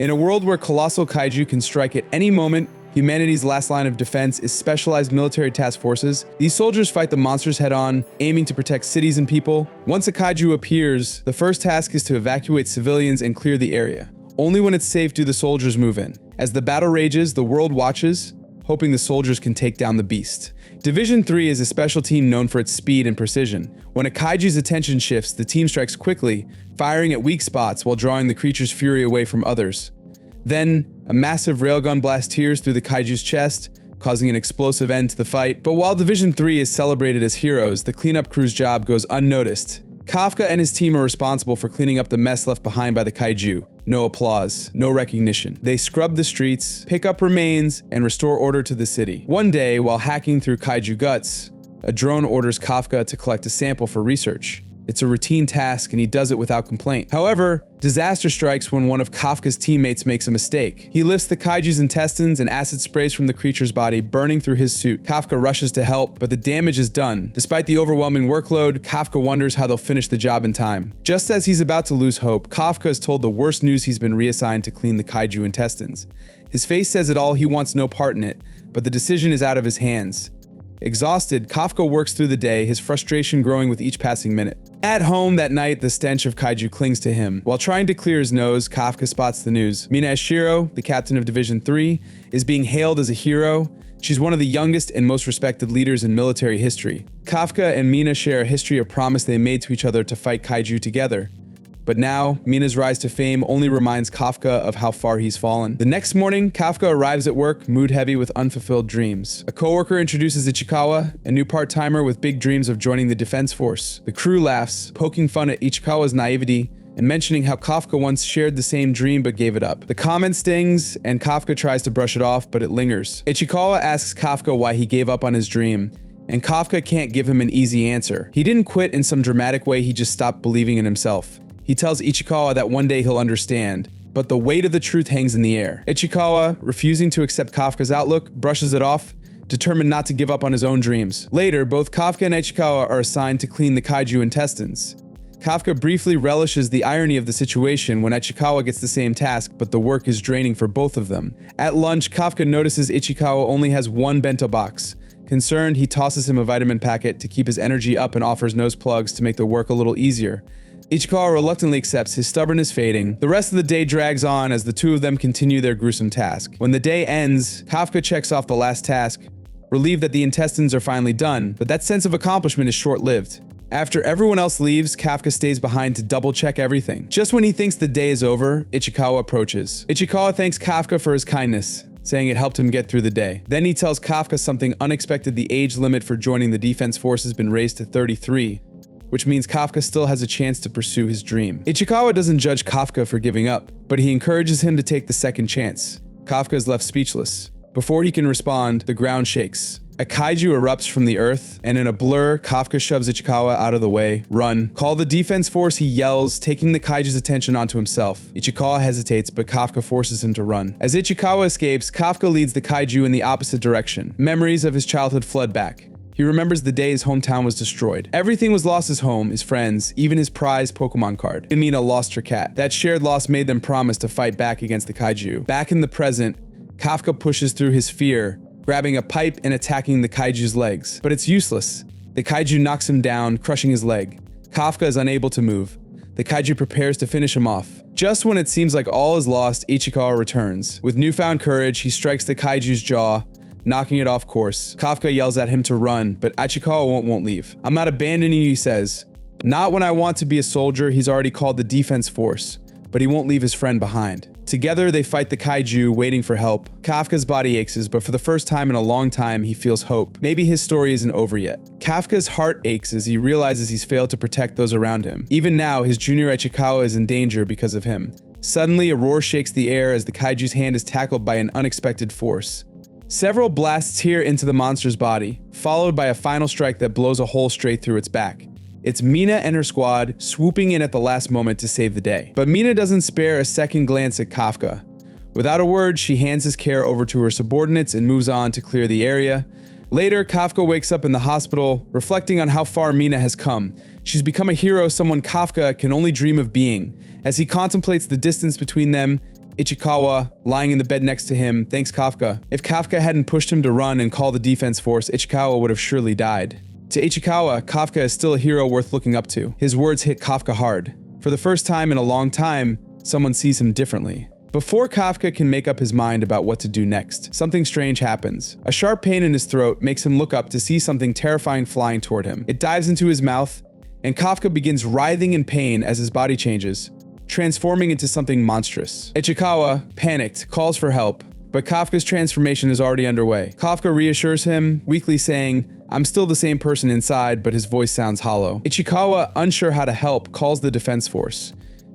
In a world where colossal kaiju can strike at any moment, humanity's last line of defense is specialized military task forces. These soldiers fight the monsters head-on, aiming to protect cities and people. Once a kaiju appears, the first task is to evacuate civilians and clear the area. Only when it's safe do the soldiers move in. As the battle rages, the world watches, hoping the soldiers can take down the beast. Division 3 is a special team known for its speed and precision. When a kaiju's attention shifts, the team strikes quickly, firing at weak spots while drawing the creature's fury away from others. Then, a massive railgun blasts tears through the kaiju's chest, causing an explosive end to the fight. But while Division 3 is celebrated as heroes, the cleanup crew's job goes unnoticed. Kafka and his team are responsible for cleaning up the mess left behind by the kaiju. No applause, no recognition. They scrub the streets, pick up remains, and restore order to the city. One day, while hacking through kaiju guts, a drone orders Kafka to collect a sample for research. It's a routine task and he does it without complaint. However, disaster strikes when one of Kafka's teammates makes a mistake. He lifts the kaiju's intestines and acid sprays from the creature's body, burning through his suit. Kafka rushes to help, but the damage is done. Despite the overwhelming workload, Kafka wonders how they'll finish the job in time. Just as he's about to lose hope, Kafka is told the worst news: he's been reassigned to clean the kaiju intestines. His face says it all, he wants no part in it, but the decision is out of his hands. Exhausted, Kafka works through the day, his frustration growing with each passing minute. At home that night, the stench of kaiju clings to him. While trying to clear his nose, Kafka spots the news. Mina Eshiro, the captain of Division 3, is being hailed as a hero. She's one of the youngest and most respected leaders in military history. Kafka and Mina share a history of promise they made to each other to fight kaiju together. But now, Mina's rise to fame only reminds Kafka of how far he's fallen. The next morning, Kafka arrives at work, mood-heavy with unfulfilled dreams. A coworker introduces Ichikawa, a new part-timer with big dreams of joining the defense force. The crew laughs, poking fun at Ichikawa's naivety and mentioning how Kafka once shared the same dream but gave it up. The comment stings, and Kafka tries to brush it off, but it lingers. Ichikawa asks Kafka why he gave up on his dream, and Kafka can't give him an easy answer. He didn't quit in some dramatic way, he just stopped believing in himself. He tells Ichikawa that one day he'll understand, but the weight of the truth hangs in the air. Ichikawa, refusing to accept Kafka's outlook, brushes it off, determined not to give up on his own dreams. Later, both Kafka and Ichikawa are assigned to clean the kaiju intestines. Kafka briefly relishes the irony of the situation when Ichikawa gets the same task, but the work is draining for both of them. At lunch, Kafka notices Ichikawa only has one bento box. Concerned, he tosses him a vitamin packet to keep his energy up and offers nose plugs to make the work a little easier. Ichikawa reluctantly accepts, his stubbornness fading. The rest of the day drags on as the two of them continue their gruesome task. When the day ends, Kafka checks off the last task, relieved that the intestines are finally done, but that sense of accomplishment is short-lived. After everyone else leaves, Kafka stays behind to double-check everything. Just when he thinks the day is over, Ichikawa approaches. Ichikawa thanks Kafka for his kindness, saying it helped him get through the day. Then he tells Kafka something unexpected: the age limit for joining the defense force has been raised to 33. Which means Kafka still has a chance to pursue his dream. Ichikawa doesn't judge Kafka for giving up, but he encourages him to take the second chance. Kafka is left speechless. Before he can respond, the ground shakes. A kaiju erupts from the earth, and in a blur, Kafka shoves Ichikawa out of the way. Run. Call the defense force, he yells, taking the kaiju's attention onto himself. Ichikawa hesitates, but Kafka forces him to run. As Ichikawa escapes, Kafka leads the kaiju in the opposite direction. Memories of his childhood flood back. He remembers the day his hometown was destroyed. Everything was lost: his home, his friends, even his prized Pokemon card. Mina lost her cat. That shared loss made them promise to fight back against the kaiju. Back in the present, Kafka pushes through his fear, grabbing a pipe and attacking the kaiju's legs. But it's useless. The kaiju knocks him down, crushing his leg. Kafka is unable to move. The kaiju prepares to finish him off. Just when it seems like all is lost, Ichikawa returns. With newfound courage, he strikes the kaiju's jaw, knocking it off course. Kafka yells at him to run, but Ichikawa won't leave. "I'm not abandoning you," he says. "Not when I want to be a soldier." He's already called the defense force, but he won't leave his friend behind. Together, they fight the kaiju, waiting for help. Kafka's body aches, but for the first time in a long time, he feels hope. Maybe his story isn't over yet. Kafka's heart aches as he realizes he's failed to protect those around him. Even now, his junior Ichikawa is in danger because of him. Suddenly, a roar shakes the air as the kaiju's hand is tackled by an unexpected force. Several blasts tear into the monster's body, followed by a final strike that blows a hole straight through its back. It's Mina and her squad swooping in at the last moment to save the day. But Mina doesn't spare a second glance at Kafka. Without a word, she hands his care over to her subordinates and moves on to clear the area. Later, Kafka wakes up in the hospital, reflecting on how far Mina has come. She's become a hero, someone Kafka can only dream of being. As he contemplates the distance between them, Ichikawa, lying in the bed next to him, thanks Kafka. If Kafka hadn't pushed him to run and call the defense force, Ichikawa would have surely died. To Ichikawa, Kafka is still a hero worth looking up to. His words hit Kafka hard. For the first time in a long time, someone sees him differently. Before Kafka can make up his mind about what to do next, something strange happens. A sharp pain in his throat makes him look up to see something terrifying flying toward him. It dives into his mouth, and Kafka begins writhing in pain as his body changes, transforming into something monstrous. Ichikawa, panicked, calls for help, but Kafka's transformation is already underway. Kafka reassures him, weakly saying, "I'm still the same person inside," but his voice sounds hollow. Ichikawa, unsure how to help, calls the defense force.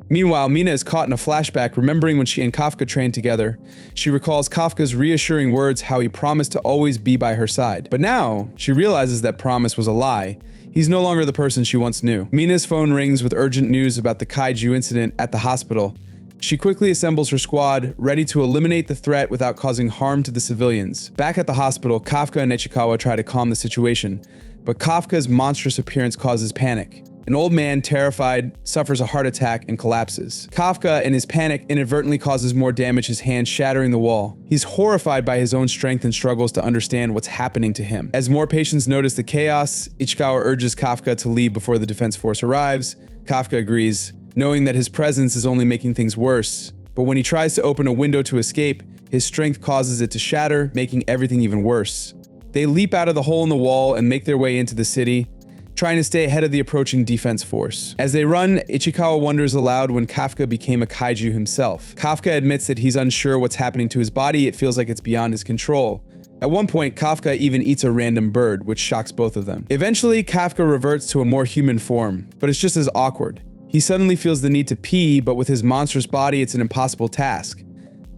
Meanwhile, Mina is caught in a flashback, remembering when she and Kafka trained together. She recalls Kafka's reassuring words, how he promised to always be by her side. But now, she realizes that promise was a lie. He's no longer the person she once knew. Mina's phone rings with urgent news about the kaiju incident at the hospital. She quickly assembles her squad, ready to eliminate the threat without causing harm to the civilians. Back at the hospital, Kafka and Ichikawa try to calm the situation, but Kafka's monstrous appearance causes panic. An old man, terrified, suffers a heart attack and collapses. Kafka, in his panic, inadvertently causes more damage, his hand shattering the wall. He's horrified by his own strength and struggles to understand what's happening to him. As more patients notice the chaos, Ichikawa urges Kafka to leave before the defense force arrives. Kafka agrees, knowing that his presence is only making things worse. But when he tries to open a window to escape, his strength causes it to shatter, making everything even worse. They leap out of the hole in the wall and make their way into the city, trying to stay ahead of the approaching defense force. As they run, Ichikawa wonders aloud when Kafka became a kaiju himself. Kafka admits that he's unsure what's happening to his body, it feels like it's beyond his control. At one point, Kafka even eats a random bird, which shocks both of them. Eventually, Kafka reverts to a more human form, but it's just as awkward. He suddenly feels the need to pee, but with his monstrous body, it's an impossible task.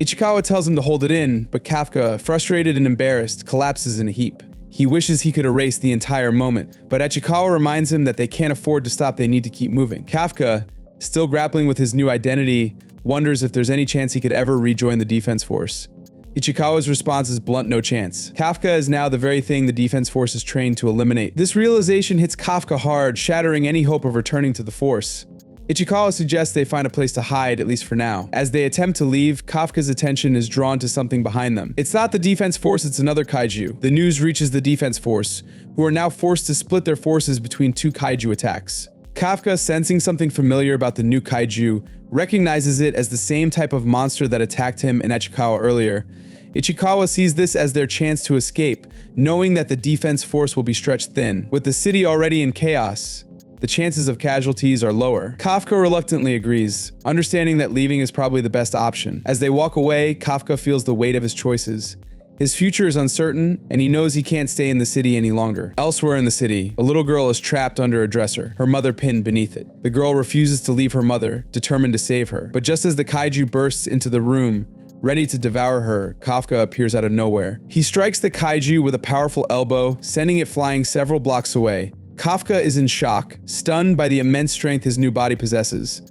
Ichikawa tells him to hold it in, but Kafka, frustrated and embarrassed, collapses in a heap. He wishes he could erase the entire moment, but Ichikawa reminds him that they can't afford to stop, they need to keep moving. Kafka, still grappling with his new identity, wonders if there's any chance he could ever rejoin the defense force. Ichikawa's response is blunt, no chance. Kafka is now the very thing the defense force is trained to eliminate. This realization hits Kafka hard, shattering any hope of returning to the force. Ichikawa suggests they find a place to hide, at least for now. As they attempt to leave, Kafka's attention is drawn to something behind them. It's not the defense force, it's another kaiju. The news reaches the defense force, who are now forced to split their forces between two kaiju attacks. Kafka, sensing something familiar about the new kaiju, recognizes it as the same type of monster that attacked him and Ichikawa earlier. Ichikawa sees this as their chance to escape, knowing that the defense force will be stretched thin. With the city already in chaos, the chances of casualties are lower. Kafka reluctantly agrees, understanding that leaving is probably the best option. As they walk away, Kafka feels the weight of his choices. His future is uncertain, and he knows he can't stay in the city any longer. Elsewhere in the city, a little girl is trapped under a dresser, her mother pinned beneath it. The girl refuses to leave her mother, determined to save her. But just as the kaiju bursts into the room, ready to devour her, Kafka appears out of nowhere. He strikes the kaiju with a powerful elbow, sending it flying several blocks away. Kafka is in shock, stunned by the immense strength his new body possesses.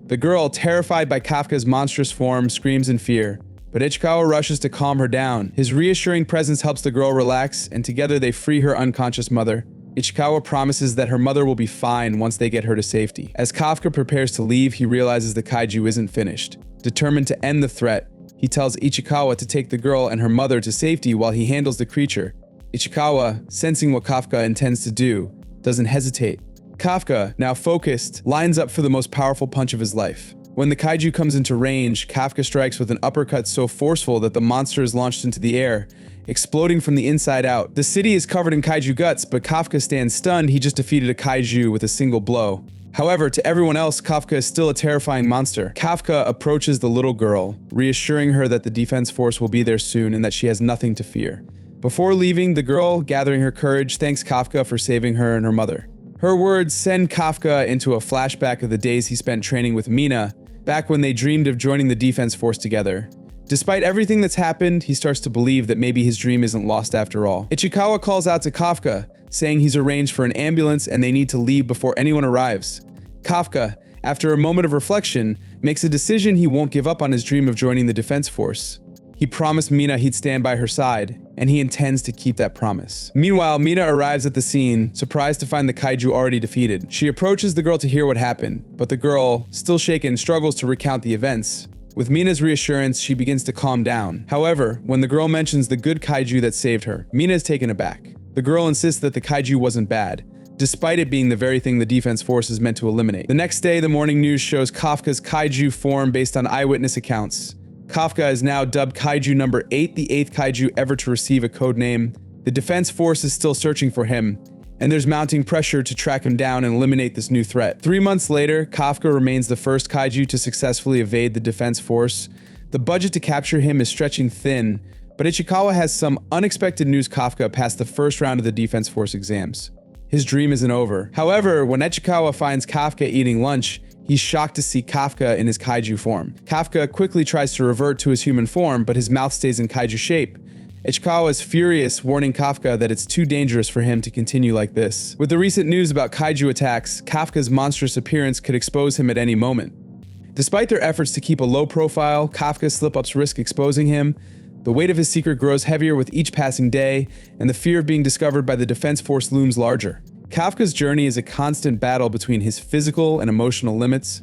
The girl, terrified by Kafka's monstrous form, screams in fear, but Ichikawa rushes to calm her down. His reassuring presence helps the girl relax, and together they free her unconscious mother. Ichikawa promises that her mother will be fine once they get her to safety. As Kafka prepares to leave, he realizes the kaiju isn't finished. Determined to end the threat, he tells Ichikawa to take the girl and her mother to safety while he handles the creature. Ichikawa, sensing what Kafka intends to do, doesn't hesitate. Kafka, now focused, lines up for the most powerful punch of his life. When the kaiju comes into range, Kafka strikes with an uppercut so forceful that the monster is launched into the air, exploding from the inside out. The city is covered in kaiju guts, but Kafka stands stunned. He just defeated a kaiju with a single blow. However, to everyone else, Kafka is still a terrifying monster. Kafka approaches the little girl, reassuring her that the defense force will be there soon and that she has nothing to fear. Before leaving, the girl, gathering her courage, thanks Kafka for saving her and her mother. Her words send Kafka into a flashback of the days he spent training with Mina, back when they dreamed of joining the defense force together. Despite everything that's happened, he starts to believe that maybe his dream isn't lost after all. Ichikawa calls out to Kafka, saying he's arranged for an ambulance and they need to leave before anyone arrives. Kafka, after a moment of reflection, makes a decision he won't give up on his dream of joining the defense force. He promised Mina he'd stand by her side, and he intends to keep that promise. Meanwhile, Mina arrives at the scene, surprised to find the kaiju already defeated. She approaches the girl to hear what happened, but the girl, still shaken, struggles to recount the events. With Mina's reassurance, she begins to calm down. However, when the girl mentions the good kaiju that saved her, Mina is taken aback. The girl insists that the kaiju wasn't bad, despite it being the very thing the defense force is meant to eliminate. The next day, the morning news shows Kafka's kaiju form based on eyewitness accounts. Kafka is now dubbed Kaiju No.8, the 8th kaiju ever to receive a code name. The defense force is still searching for him, and there's mounting pressure to track him down and eliminate this new threat. 3 months later, Kafka remains the first kaiju to successfully evade the defense force. The budget to capture him is stretching thin, but Ichikawa has some unexpected news. Kafka passed the first round of the defense force exams. His dream isn't over. However, when Ichikawa finds Kafka eating lunch, he's shocked to see Kafka in his kaiju form. Kafka quickly tries to revert to his human form, but his mouth stays in kaiju shape. Ichikawa is furious, warning Kafka that it's too dangerous for him to continue like this. With the recent news about kaiju attacks, Kafka's monstrous appearance could expose him at any moment. Despite their efforts to keep a low profile, Kafka's slip-ups risk exposing him. The weight of his secret grows heavier with each passing day, and the fear of being discovered by the defense force looms larger. Kafka's journey is a constant battle between his physical and emotional limits.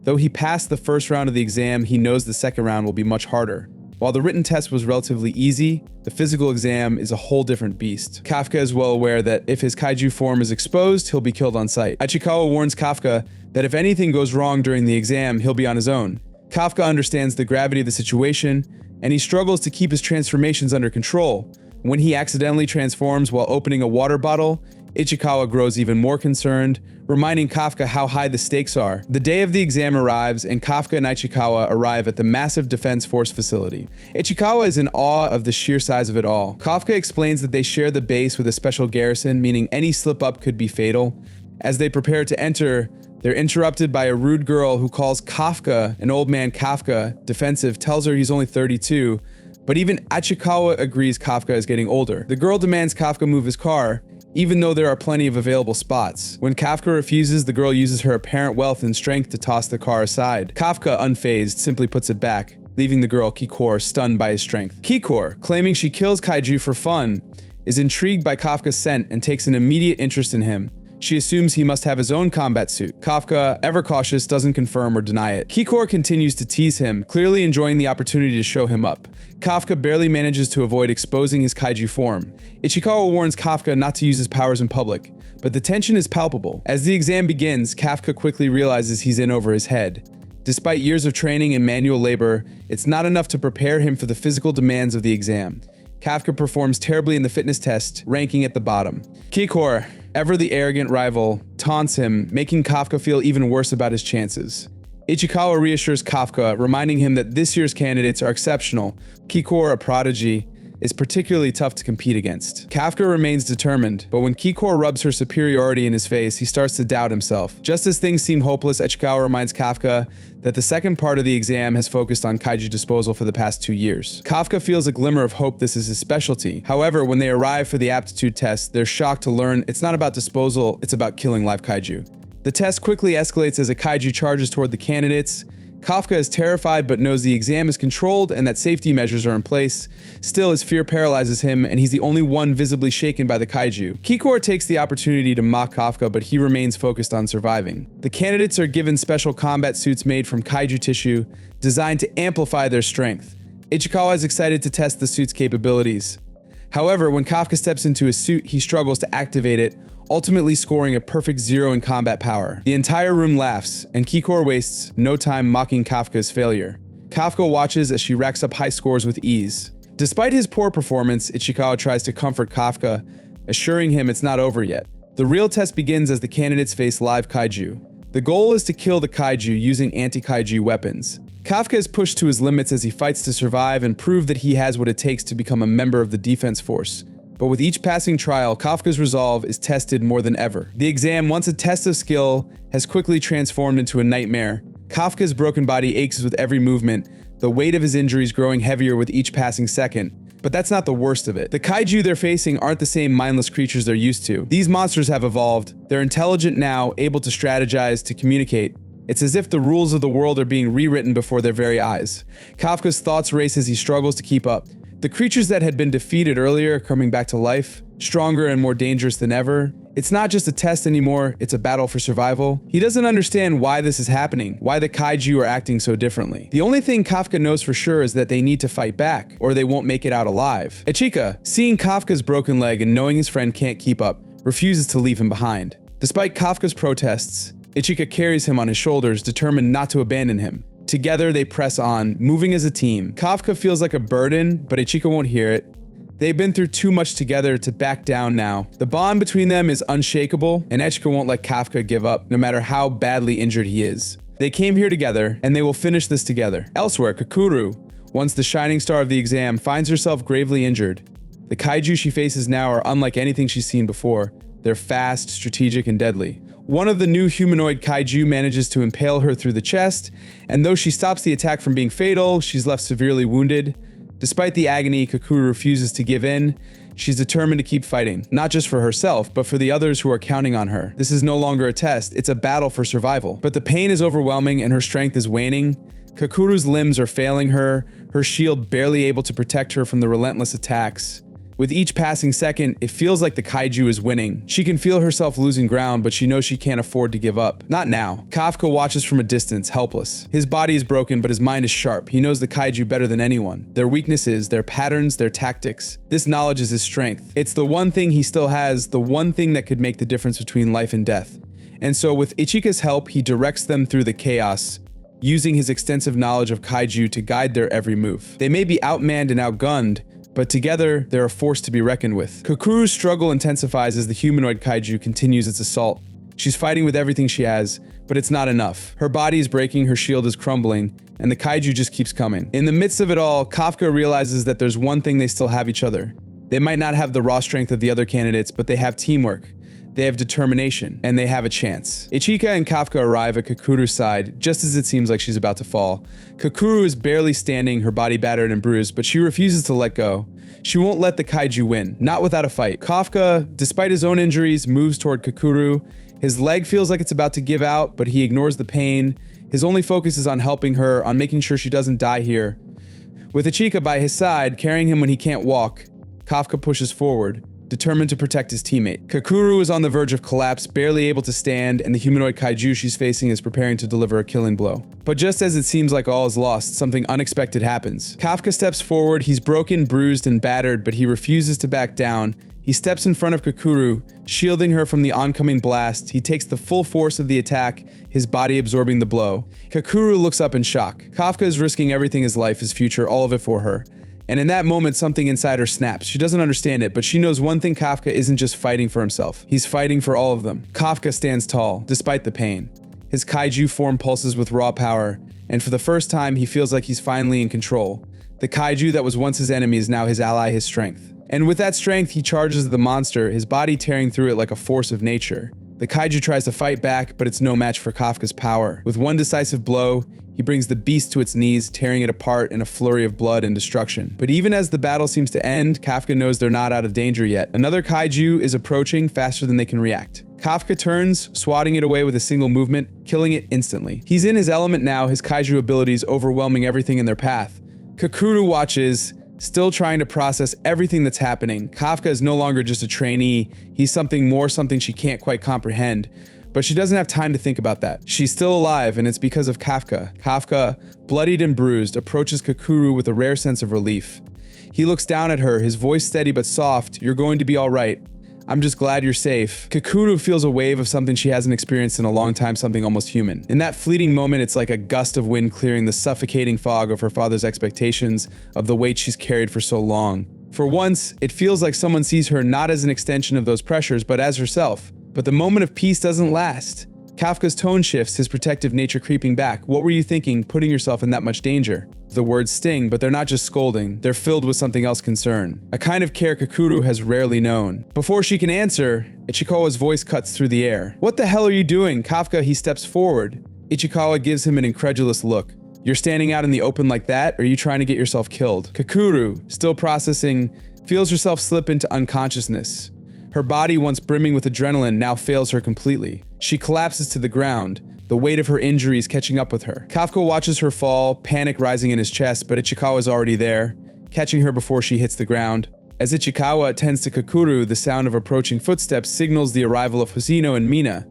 Though he passed the first round of the exam, he knows the second round will be much harder. While the written test was relatively easy, the physical exam is a whole different beast. Kafka is well aware that if his kaiju form is exposed, he'll be killed on sight. Ichikawa warns Kafka that if anything goes wrong during the exam, he'll be on his own. Kafka understands the gravity of the situation, and he struggles to keep his transformations under control. When he accidentally transforms while opening a water bottle, Ichikawa grows even more concerned, reminding Kafka how high the stakes are. The day of the exam arrives, and Kafka and Ichikawa arrive at the massive defense force facility. Ichikawa is in awe of the sheer size of it all. Kafka explains that they share the base with a special garrison, meaning any slip-up could be fatal. As they prepare to enter, they're interrupted by a rude girl who calls Kafka, an old man Kafka, defensive, tells her he's only 32, but even Ichikawa agrees Kafka is getting older. The girl demands Kafka move his car, even though there are plenty of available spots. When Kafka refuses, the girl uses her apparent wealth and strength to toss the car aside. Kafka, unfazed, simply puts it back, leaving the girl Kikor stunned by his strength. Kikor, claiming she kills kaiju for fun, is intrigued by Kafka's scent and takes an immediate interest in him. She assumes he must have his own combat suit. Kafka, ever cautious, doesn't confirm or deny it. Kikor continues to tease him, clearly enjoying the opportunity to show him up. Kafka barely manages to avoid exposing his kaiju form. Ichikawa warns Kafka not to use his powers in public, but the tension is palpable. As the exam begins, Kafka quickly realizes he's in over his head. Despite years of training and manual labor, it's not enough to prepare him for the physical demands of the exam. Kafka performs terribly in the fitness test, ranking at the bottom. Kikor, ever the arrogant rival, taunts him, making Kafka feel even worse about his chances. Ichikawa reassures Kafka, reminding him that this year's candidates are exceptional. Kikor, a prodigy, is particularly tough to compete against. Kafka remains determined, but when Kikor rubs her superiority in his face, he starts to doubt himself. Just as things seem hopeless, Ichikawa reminds Kafka that the second part of the exam has focused on kaiju disposal for the past 2 years. Kafka feels a glimmer of hope this is his specialty. However, when they arrive for the aptitude test, they're shocked to learn it's not about disposal, it's about killing live kaiju. The test quickly escalates as a kaiju charges toward the candidates. Kafka is terrified but knows the exam is controlled and that safety measures are in place. Still, his fear paralyzes him, and he's the only one visibly shaken by the kaiju. Kikor takes the opportunity to mock Kafka, but he remains focused on surviving. The candidates are given special combat suits made from kaiju tissue, designed to amplify their strength. Ichikawa is excited to test the suit's capabilities. However, when Kafka steps into his suit, he struggles to activate it, ultimately scoring a perfect 0 in combat power. The entire room laughs, and Kikor wastes no time mocking Kafka's failure. Kafka watches as she racks up high scores with ease. Despite his poor performance, Ichikawa tries to comfort Kafka, assuring him it's not over yet. The real test begins as the candidates face live kaiju. The goal is to kill the kaiju using anti-kaiju weapons. Kafka is pushed to his limits as he fights to survive and prove that he has what it takes to become a member of the defense force. But with each passing trial, Kafka's resolve is tested more than ever. The exam, once a test of skill, has quickly transformed into a nightmare. Kafka's broken body aches with every movement, the weight of his injuries growing heavier with each passing second. But that's not the worst of it. The kaiju they're facing aren't the same mindless creatures they're used to. These monsters have evolved. They're intelligent now, able to strategize, to communicate. It's as if the rules of the world are being rewritten before their very eyes. Kafka's thoughts race as he struggles to keep up. The creatures that had been defeated earlier are coming back to life. stronger and more dangerous than ever. It's not just a test anymore, it's a battle for survival. He doesn't understand why this is happening, why the kaiju are acting so differently. The only thing Kafka knows for sure is that they need to fight back, or they won't make it out alive. Ichika, seeing Kafka's broken leg and knowing his friend can't keep up, refuses to leave him behind. Despite Kafka's protests, Ichika carries him on his shoulders, determined not to abandon him. Together they press on, moving as a team. Kafka feels like a burden, but Ichika won't hear it. They've been through too much together to back down now. The bond between them is unshakable, and Ichika won't let Kafka give up, no matter how badly injured he is. They came here together, and they will finish this together. Elsewhere, Kakuru, once the shining star of the exam, finds herself gravely injured. The kaiju she faces now are unlike anything she's seen before. They're fast, strategic, and deadly. One of the new humanoid kaiju manages to impale her through the chest, and though she stops the attack from being fatal, she's left severely wounded. Despite the agony, Kakuru refuses to give in. She's determined to keep fighting, not just for herself, but for the others who are counting on her. This is no longer a test, it's a battle for survival. But the pain is overwhelming and her strength is waning. Kakuru's limbs are failing her, her shield barely able to protect her from the relentless attacks. With each passing second, it feels like the kaiju is winning. She can feel herself losing ground, but she knows she can't afford to give up. Not now. Kafka watches from a distance, helpless. His body is broken, but his mind is sharp. He knows the kaiju better than anyone. Their weaknesses, their patterns, their tactics. This knowledge is his strength. It's the one thing he still has, the one thing that could make the difference between life and death. And so with Ichika's help, he directs them through the chaos, using his extensive knowledge of kaiju to guide their every move. They may be outmanned and outgunned, but together, they're a force to be reckoned with. Kakuru's struggle intensifies as the humanoid kaiju continues its assault. She's fighting with everything she has, but it's not enough. Her body is breaking, her shield is crumbling, and the kaiju just keeps coming. In the midst of it all, Kafka realizes that there's one thing they still have each other. They might not have the raw strength of the other candidates, but they have teamwork. They have determination, and they have a chance. Ichika and Kafka arrive at Kakuru's side just as it seems like she's about to fall. Kakuru is barely standing, her body battered and bruised, but she refuses to let go. She won't let the kaiju win, not without a fight. Kafka, despite his own injuries, moves toward Kakuru. His leg feels like it's about to give out, but he ignores the pain. His only focus is on helping her, on making sure she doesn't die here. With Ichika by his side, carrying him when he can't walk, Kafka pushes forward, determined to protect his teammate. Kakuru is on the verge of collapse, barely able to stand, and the humanoid kaiju she's facing is preparing to deliver a killing blow. But just as it seems like all is lost, something unexpected happens. Kafka steps forward, he's broken, bruised, and battered, but he refuses to back down. He steps in front of Kakuru, shielding her from the oncoming blast. He takes the full force of the attack, his body absorbing the blow. Kakuru looks up in shock. Kafka is risking everything, his life, his future, all of it for her. And in that moment, something inside her snaps. She doesn't understand it, but she knows one thing: Kafka isn't just fighting for himself. He's fighting for all of them. Kafka stands tall, despite the pain. His kaiju form pulses with raw power, and for the first time, he feels like he's finally in control. The kaiju that was once his enemy is now his ally, his strength. And with that strength, he charges the monster, his body tearing through it like a force of nature. The kaiju tries to fight back, but it's no match for Kafka's power. With one decisive blow, he brings the beast to its knees, tearing it apart in a flurry of blood and destruction. But even as the battle seems to end, Kafka knows they're not out of danger yet. Another kaiju is approaching faster than they can react. Kafka turns, swatting it away with a single movement, killing it instantly. He's in his element now, his kaiju abilities overwhelming everything in their path. Kakuru watches, still trying to process everything that's happening. Kafka is no longer just a trainee, he's something more, something she can't quite comprehend. But she doesn't have time to think about that. She's still alive, and it's because of Kafka. Kafka, bloodied and bruised, approaches Kakuru with a rare sense of relief. He looks down at her, his voice steady but soft. "You're going to be all right. I'm just glad you're safe." Kakuru feels a wave of something she hasn't experienced in a long time, something almost human. In that fleeting moment, it's like a gust of wind clearing the suffocating fog of her father's expectations, of the weight she's carried for so long. For once, it feels like someone sees her not as an extension of those pressures, but as herself. But the moment of peace doesn't last. Kafka's tone shifts, his protective nature creeping back. "What were you thinking, putting yourself in that much danger?" The words sting, but they're not just scolding. They're filled with something else: concern. A kind of care Kakuru has rarely known. Before she can answer, Ichikawa's voice cuts through the air. "What the hell are you doing?" Kafka, he steps forward. Ichikawa gives him an incredulous look. "You're standing out in the open like that? Or are you trying to get yourself killed?" Kakuru, still processing, feels herself slip into unconsciousness. Her body, once brimming with adrenaline, now fails her completely. She collapses to the ground, the weight of her injuries catching up with her. Kafka watches her fall, panic rising in his chest, but Ichikawa is already there, catching her before she hits the ground. As Ichikawa attends to Kakuru, the sound of approaching footsteps signals the arrival of Hoshino and Mina.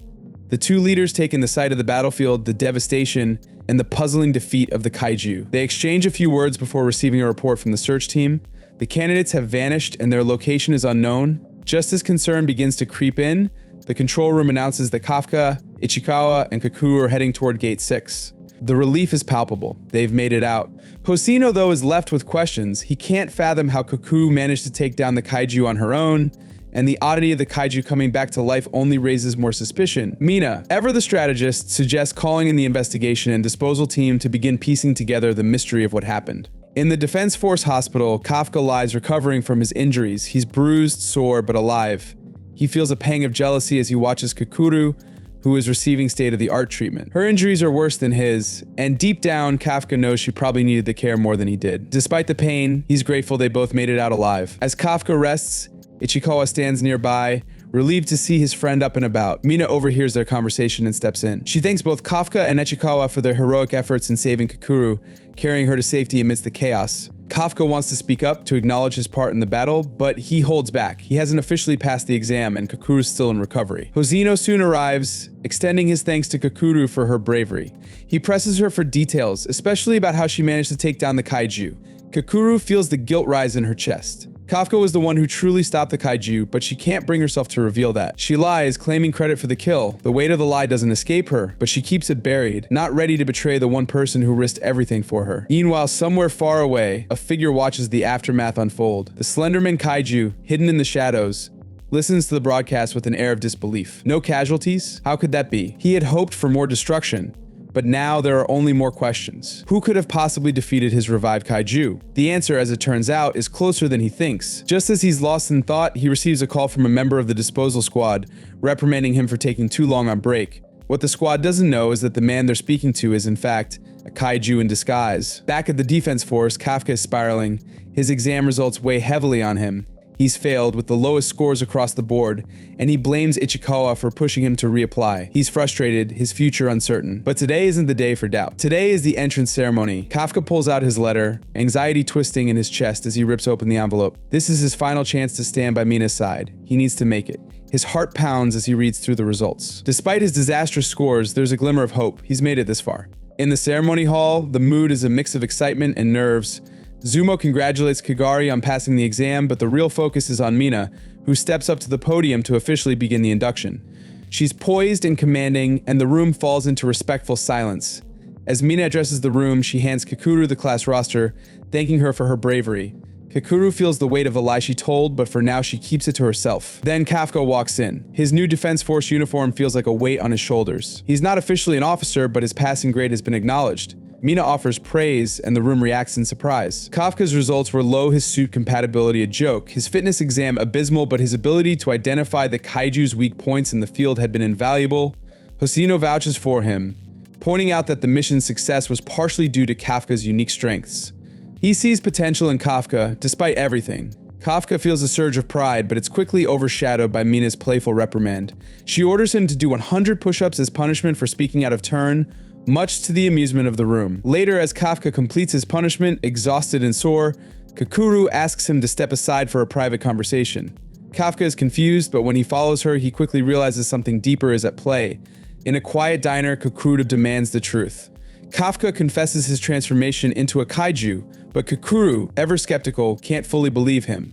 The two leaders take in the sight of the battlefield, the devastation, and the puzzling defeat of the kaiju. They exchange a few words before receiving a report from the search team. The candidates have vanished and their location is unknown. Just as concern begins to creep in, the control room announces that Kafka, Ichikawa, and Kakuru are heading toward Gate 6. The relief is palpable. They've made it out. Hoshino, though, is left with questions. He can't fathom how Kakuru managed to take down the kaiju on her own, and the oddity of the kaiju coming back to life only raises more suspicion. Mina, ever the strategist, suggests calling in the investigation and disposal team to begin piecing together the mystery of what happened. In the Defense Force hospital, Kafka lies recovering from his injuries. He's bruised, sore, but alive. He feels a pang of jealousy as he watches Kakuru, who is receiving state-of-the-art treatment. Her injuries are worse than his, and deep down, Kafka knows she probably needed the care more than he did. Despite the pain, he's grateful they both made it out alive. As Kafka rests, Ichikawa stands nearby, relieved to see his friend up and about. Mina overhears their conversation and steps in. She thanks both Kafka and Ichikawa for their heroic efforts in saving Kakuru, carrying her to safety amidst the chaos. Kafka wants to speak up to acknowledge his part in the battle, but he holds back. He hasn't officially passed the exam and Kakuru's still in recovery. Hoshino soon arrives, extending his thanks to Kakuru for her bravery. He presses her for details, especially about how she managed to take down the kaiju. Kakuru feels the guilt rise in her chest. Kafka was the one who truly stopped the kaiju, but she can't bring herself to reveal that. She lies, claiming credit for the kill. The weight of the lie doesn't escape her, but she keeps it buried, not ready to betray the one person who risked everything for her. Meanwhile, somewhere far away, a figure watches the aftermath unfold. The Slenderman kaiju, hidden in the shadows, listens to the broadcast with an air of disbelief. No casualties? How could that be? He had hoped for more destruction. But now there are only more questions. Who could have possibly defeated his revived kaiju? The answer, as it turns out, is closer than he thinks. Just as he's lost in thought, he receives a call from a member of the disposal squad, reprimanding him for taking too long on break. What the squad doesn't know is that the man they're speaking to is, in fact, a kaiju in disguise. Back at the defense force, Kafka is spiraling. His exam results weigh heavily on him. He's failed with the lowest scores across the board, and he blames Ichikawa for pushing him to reapply. He's frustrated, his future uncertain. But today isn't the day for doubt. Today is the entrance ceremony. Kafka pulls out his letter, anxiety twisting in his chest as he rips open the envelope. This is his final chance to stand by Mina's side. He needs to make it. His heart pounds as he reads through the results. Despite his disastrous scores, there's a glimmer of hope. He's made it this far. In the ceremony hall, the mood is a mix of excitement and nerves. Zumo congratulates Kagari on passing the exam, but the real focus is on Mina, who steps up to the podium to officially begin the induction. She's poised and commanding, and the room falls into respectful silence. As Mina addresses the room, she hands Kakuru the class roster, thanking her for her bravery. Kakuru feels the weight of the lie she told, but for now she keeps it to herself. Then Kafka walks in. His new Defense Force uniform feels like a weight on his shoulders. He's not officially an officer, but his passing grade has been acknowledged. Mina offers praise, and the room reacts in surprise. Kafka's results were low, his suit compatibility a joke, his fitness exam abysmal, but his ability to identify the kaiju's weak points in the field had been invaluable. Hoshino vouches for him, pointing out that the mission's success was partially due to Kafka's unique strengths. He sees potential in Kafka, despite everything. Kafka feels a surge of pride, but it's quickly overshadowed by Mina's playful reprimand. She orders him to do 100 push-ups as punishment for speaking out of turn, much to the amusement of the room. Later, as Kafka completes his punishment, exhausted and sore, Kakuru asks him to step aside for a private conversation. Kafka is confused, but when he follows her, he quickly realizes something deeper is at play. In a quiet diner, Kakuru demands the truth. Kafka confesses his transformation into a kaiju, but Kakuru, ever skeptical, can't fully believe him.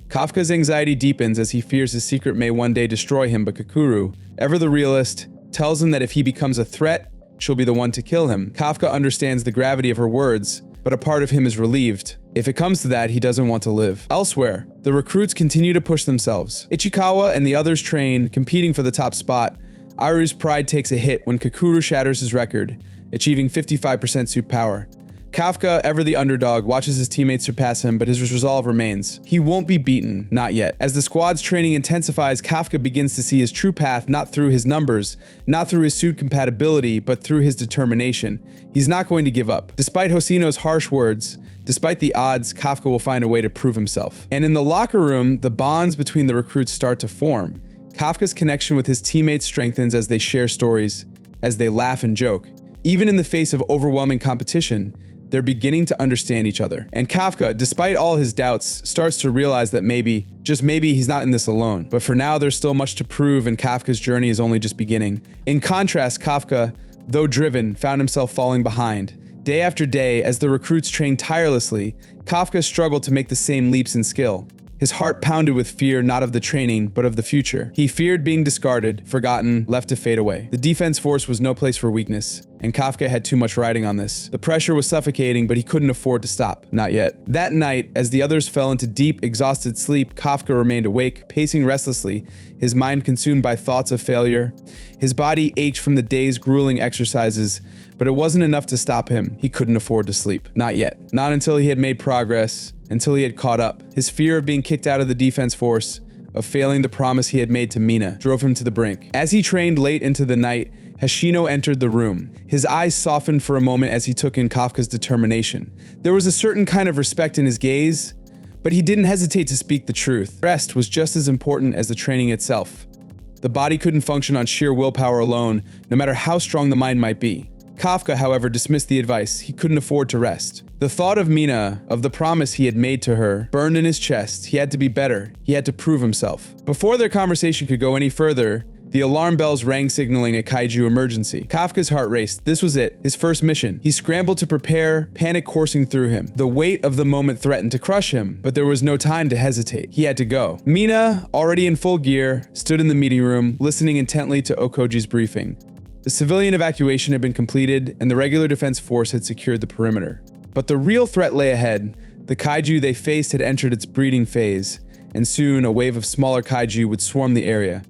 Kafka's anxiety deepens as he fears his secret may one day destroy him, but Kakuru, ever the realist, tells him that if he becomes a threat, she'll be the one to kill him. Kafka understands the gravity of her words, but a part of him is relieved. If it comes to that, he doesn't want to live. Elsewhere, the recruits continue to push themselves. Ichikawa and the others train, competing for the top spot. Aru's pride takes a hit when Kakuru shatters his record, achieving 55% suit power. Kafka, ever the underdog, watches his teammates surpass him, but his resolve remains. He won't be beaten, not yet. As the squad's training intensifies, Kafka begins to see his true path not through his numbers, not through his suit compatibility, but through his determination. He's not going to give up. Despite Hoshino's harsh words, despite the odds, Kafka will find a way to prove himself. And in the locker room, the bonds between the recruits start to form. Kafka's connection with his teammates strengthens as they share stories, as they laugh and joke. Even in the face of overwhelming competition, They're beginning to understand each other. And Kafka, despite all his doubts, starts to realize that maybe, just maybe, he's not in this alone. But for now, there's still much to prove, and Kafka's journey is only just beginning. In contrast, Kafka, though driven, found himself falling behind. Day after day, as the recruits trained tirelessly, Kafka struggled to make the same leaps in skill. His heart pounded with fear not of the training, but of the future. He feared being discarded, forgotten, left to fade away. The defense force was no place for weakness, and Kafka had too much riding on this. The pressure was suffocating, but he couldn't afford to stop. Not yet. That night, as the others fell into deep, exhausted sleep, Kafka remained awake, pacing restlessly, his mind consumed by thoughts of failure. His body ached from the day's grueling exercises, but it wasn't enough to stop him. He couldn't afford to sleep. Not yet. Not until he had made progress, until he had caught up. His fear of being kicked out of the defense force, of failing the promise he had made to Mina, drove him to the brink. As he trained late into the night, Hoshino entered the room. His eyes softened for a moment as he took in Kafka's determination. There was a certain kind of respect in his gaze, but he didn't hesitate to speak the truth. Rest was just as important as the training itself. The body couldn't function on sheer willpower alone, no matter how strong the mind might be. Kafka, however, dismissed the advice. He couldn't afford to rest. The thought of Mina, of the promise he had made to her, burned in his chest. He had to be better. He had to prove himself. Before their conversation could go any further, the alarm bells rang, signaling a kaiju emergency. Kafka's heart raced. This was it, his first mission. He scrambled to prepare, panic coursing through him. The weight of the moment threatened to crush him, but there was no time to hesitate. He had to go. Mina, already in full gear, stood in the meeting room, listening intently to Okoji's briefing. The civilian evacuation had been completed, and the regular defense force had secured the perimeter. But the real threat lay ahead. The kaiju they faced had entered its breeding phase, and soon a wave of smaller kaiju would swarm the area.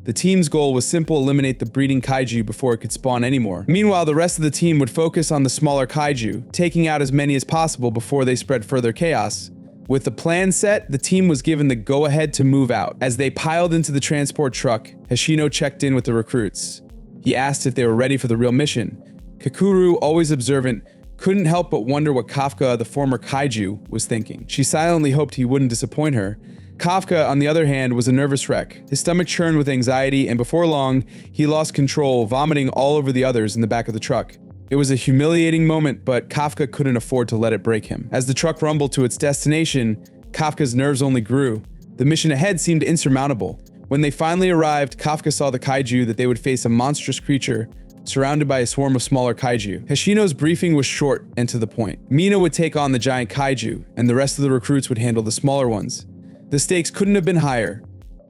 The team's goal was simple: eliminate the breeding kaiju before it could spawn anymore. Meanwhile, the rest of the team would focus on the smaller kaiju, taking out as many as possible before they spread further chaos. With the plan set, the team was given the go-ahead to move out. As they piled into the transport truck, Hoshino checked in with the recruits. He asked if they were ready for the real mission. Kakuru, always observant, couldn't help but wonder what Kafka, the former kaiju, was thinking. She silently hoped he wouldn't disappoint her. Kafka, on the other hand, was a nervous wreck. His stomach churned with anxiety, and before long, he lost control, vomiting all over the others in the back of the truck. It was a humiliating moment, but Kafka couldn't afford to let it break him. As the truck rumbled to its destination, Kafka's nerves only grew. The mission ahead seemed insurmountable. When they finally arrived, Kafka saw the kaiju that they would face a monstrous creature surrounded by a swarm of smaller kaiju. Hoshino's briefing was short and to the point. Mina would take on the giant kaiju, and the rest of the recruits would handle the smaller ones. The stakes couldn't have been higher.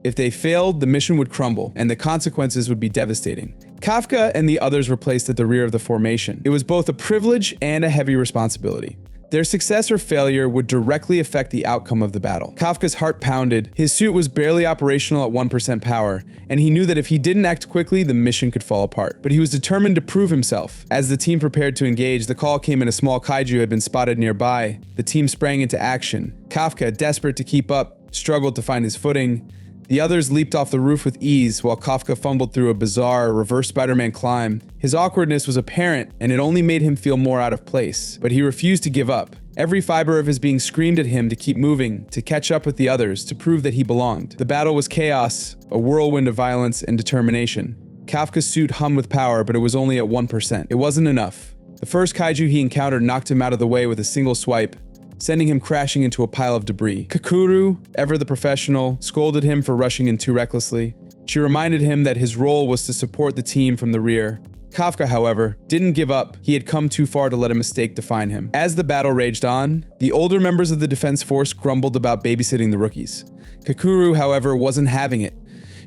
If they failed, the mission would crumble, and the consequences would be devastating. Kafka and the others were placed at the rear of the formation. It was both a privilege and a heavy responsibility. Their success or failure would directly affect the outcome of the battle. Kafka's heart pounded. His suit was barely operational at 1% power, and he knew that if he didn't act quickly, the mission could fall apart. But he was determined to prove himself. As the team prepared to engage, the call came in. A small kaiju had been spotted nearby. The team sprang into action. Kafka, desperate to keep up, struggled to find his footing. The others leaped off the roof with ease, while Kafka fumbled through a bizarre reverse Spider-Man climb. His awkwardness was apparent, and it only made him feel more out of place. But he refused to give up. Every fiber of his being screamed at him to keep moving, to catch up with the others, to prove that he belonged. The battle was chaos, a whirlwind of violence and determination. Kafka's suit hummed with power, but it was only at 1%. It wasn't enough. The first kaiju he encountered knocked him out of the way with a single swipe, sending him crashing into a pile of debris. Kakuru, ever the professional, scolded him for rushing in too recklessly. She reminded him that his role was to support the team from the rear. Kafka, however, didn't give up. He had come too far to let a mistake define him. As the battle raged on, the older members of the defense force grumbled about babysitting the rookies. Kakuru, however, wasn't having it.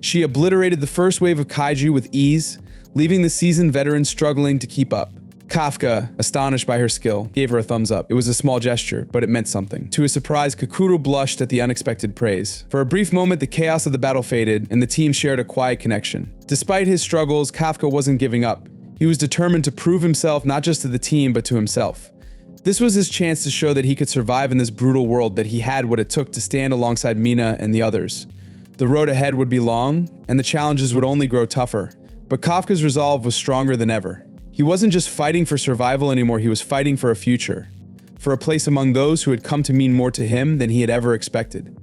She obliterated the first wave of kaiju with ease, leaving the seasoned veterans struggling to keep up. Kafka, astonished by her skill, gave her a thumbs up. It was a small gesture, but it meant something. To his surprise, Kakuru blushed at the unexpected praise. For a brief moment, the chaos of the battle faded, and the team shared a quiet connection. Despite his struggles, Kafka wasn't giving up. He was determined to prove himself not just to the team, but to himself. This was his chance to show that he could survive in this brutal world, that he had what it took to stand alongside Mina and the others. The road ahead would be long, and the challenges would only grow tougher. But Kafka's resolve was stronger than ever. He wasn't just fighting for survival anymore, he was fighting for a future. For a place among those who had come to mean more to him than he had ever expected.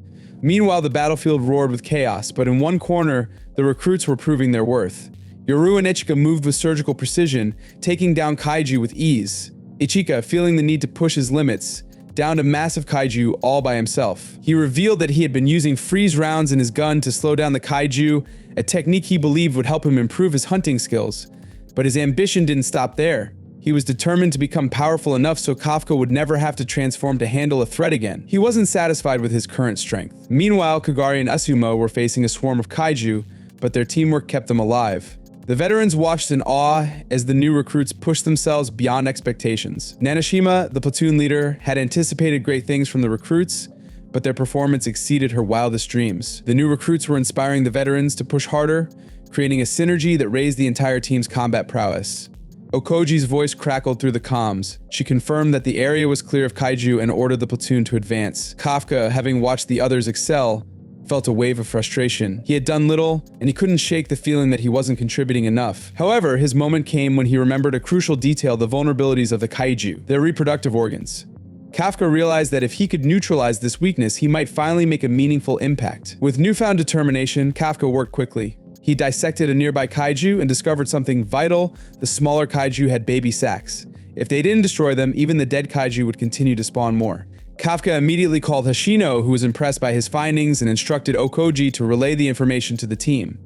Meanwhile, the battlefield roared with chaos, but in one corner, the recruits were proving their worth. Yoru and Ichika moved with surgical precision, taking down kaiju with ease. Ichika, feeling the need to push his limits, downed a massive kaiju all by himself. He revealed that he had been using freeze rounds in his gun to slow down the kaiju, a technique he believed would help him improve his hunting skills. But his ambition didn't stop there. He was determined to become powerful enough so Kafka would never have to transform to handle a threat again. He wasn't satisfied with his current strength. Meanwhile, Kagari and Asumo were facing a swarm of kaiju, but their teamwork kept them alive. The veterans watched in awe as the new recruits pushed themselves beyond expectations. Nanashima, the platoon leader, had anticipated great things from the recruits, but their performance exceeded her wildest dreams. The new recruits were inspiring the veterans to push harder, creating a synergy that raised the entire team's combat prowess. Okoji's voice crackled through the comms. She confirmed that the area was clear of kaiju and ordered the platoon to advance. Kafka, having watched the others excel, felt a wave of frustration. He had done little, and he couldn't shake the feeling that he wasn't contributing enough. However, his moment came when he remembered a crucial detail: the vulnerabilities of the kaiju, their reproductive organs. Kafka realized that if he could neutralize this weakness, he might finally make a meaningful impact. With newfound determination, Kafka worked quickly. He dissected a nearby kaiju and discovered something vital: the smaller kaiju had baby sacs. If they didn't destroy them, even the dead kaiju would continue to spawn more. Kafka immediately called Hashino, who was impressed by his findings, and instructed Okoji to relay the information to the team.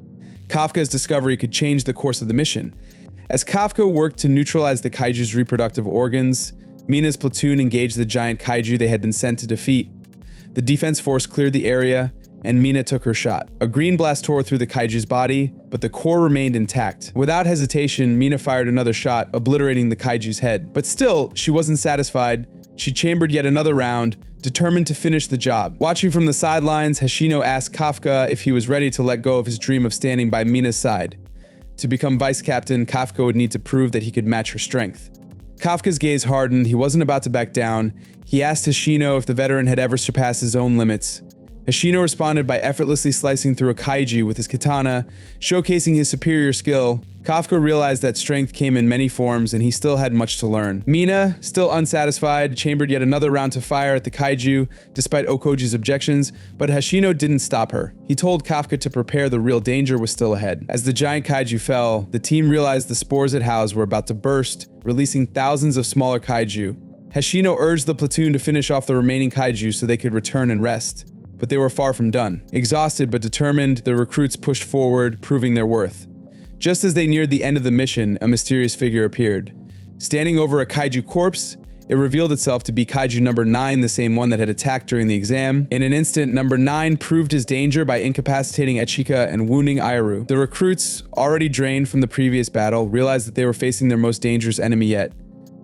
Kafka's discovery could change the course of the mission. As Kafka worked to neutralize the kaiju's reproductive organs, Mina's platoon engaged the giant kaiju they had been sent to defeat. The defense force cleared the area, and Mina took her shot. A green blast tore through the kaiju's body, but the core remained intact. Without hesitation, Mina fired another shot, obliterating the kaiju's head. But still, she wasn't satisfied. She chambered yet another round, determined to finish the job. Watching from the sidelines, Hashino asked Kafka if he was ready to let go of his dream of standing by Mina's side. To become vice captain, Kafka would need to prove that he could match her strength. Kafka's gaze hardened. He wasn't about to back down. He asked Hashino if the veteran had ever surpassed his own limits. Hashino responded by effortlessly slicing through a kaiju with his katana, showcasing his superior skill. Kafka realized that strength came in many forms, and he still had much to learn. Mina, still unsatisfied, chambered yet another round to fire at the kaiju, despite Okoji's objections, but Hashino didn't stop her. He told Kafka to prepare, the real danger was still ahead. As the giant kaiju fell, the team realized the spores it housed were about to burst, releasing thousands of smaller kaiju. Hashino urged the platoon to finish off the remaining kaiju so they could return and rest. But they were far from done. Exhausted but determined, the recruits pushed forward, proving their worth. Just as they neared the end of the mission, a mysterious figure appeared. Standing over a kaiju corpse, it revealed itself to be Kaiju number 9, the same one that had attacked during the exam. In an instant, number 9 proved his danger by incapacitating Ichika and wounding Airu. The recruits, already drained from the previous battle, realized that they were facing their most dangerous enemy yet.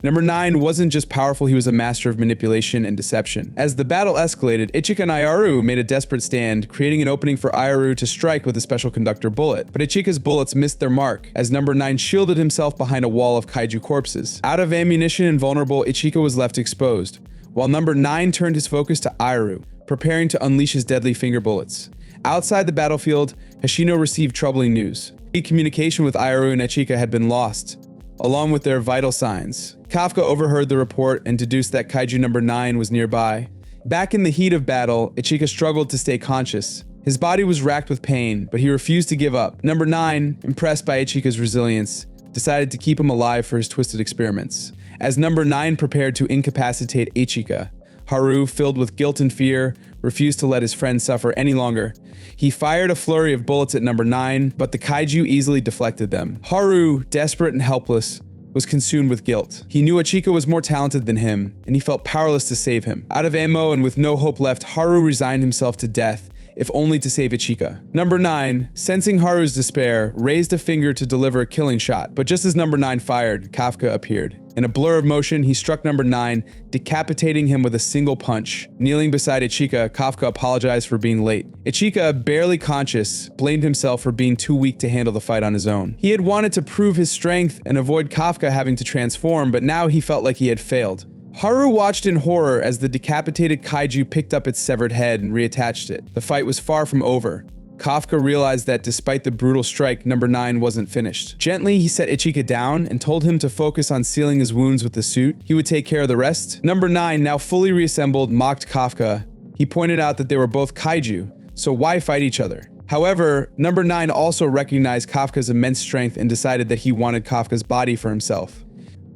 Number 9 wasn't just powerful, he was a master of manipulation and deception. As the battle escalated, Ichika and Airu made a desperate stand, creating an opening for Airu to strike with a special conductor bullet. But Ichika's bullets missed their mark, as number 9 shielded himself behind a wall of kaiju corpses. Out of ammunition and vulnerable, Ichika was left exposed, while number 9 turned his focus to Airu, preparing to unleash his deadly finger bullets. Outside the battlefield, Hashino received troubling news. Communication with Airu and Ichika had been lost, along with their vital signs. Kafka overheard the report and deduced that Kaiju number 9 was nearby. Back in the heat of battle, Ichika struggled to stay conscious. His body was racked with pain, but he refused to give up. Number 9, impressed by Ichika's resilience, decided to keep him alive for his twisted experiments. As number 9 prepared to incapacitate Ichika, Haru, filled with guilt and fear, refused to let his friend suffer any longer. He fired a flurry of bullets at number 9, but the kaiju easily deflected them. Haru, desperate and helpless, was consumed with guilt. He knew Ichika was more talented than him, and he felt powerless to save him. Out of ammo and with no hope left, Haru resigned himself to death, if only to save Ichika. Number 9, sensing Haru's despair, raised a finger to deliver a killing shot, but just as number 9 fired, Kafka appeared. In a blur of motion, he struck number 9, decapitating him with a single punch. Kneeling beside Ichika, Kafka apologized for being late. Ichika, barely conscious, blamed himself for being too weak to handle the fight on his own. He had wanted to prove his strength and avoid Kafka having to transform, but now he felt like he had failed. Haru watched in horror as the decapitated kaiju picked up its severed head and reattached it. The fight was far from over. Kafka realized that despite the brutal strike, number 9 wasn't finished. Gently, he set Ichika down and told him to focus on sealing his wounds with the suit. He would take care of the rest. Number 9, now fully reassembled, mocked Kafka. He pointed out that they were both kaiju, so why fight each other? However, number 9 also recognized Kafka's immense strength and decided that he wanted Kafka's body for himself.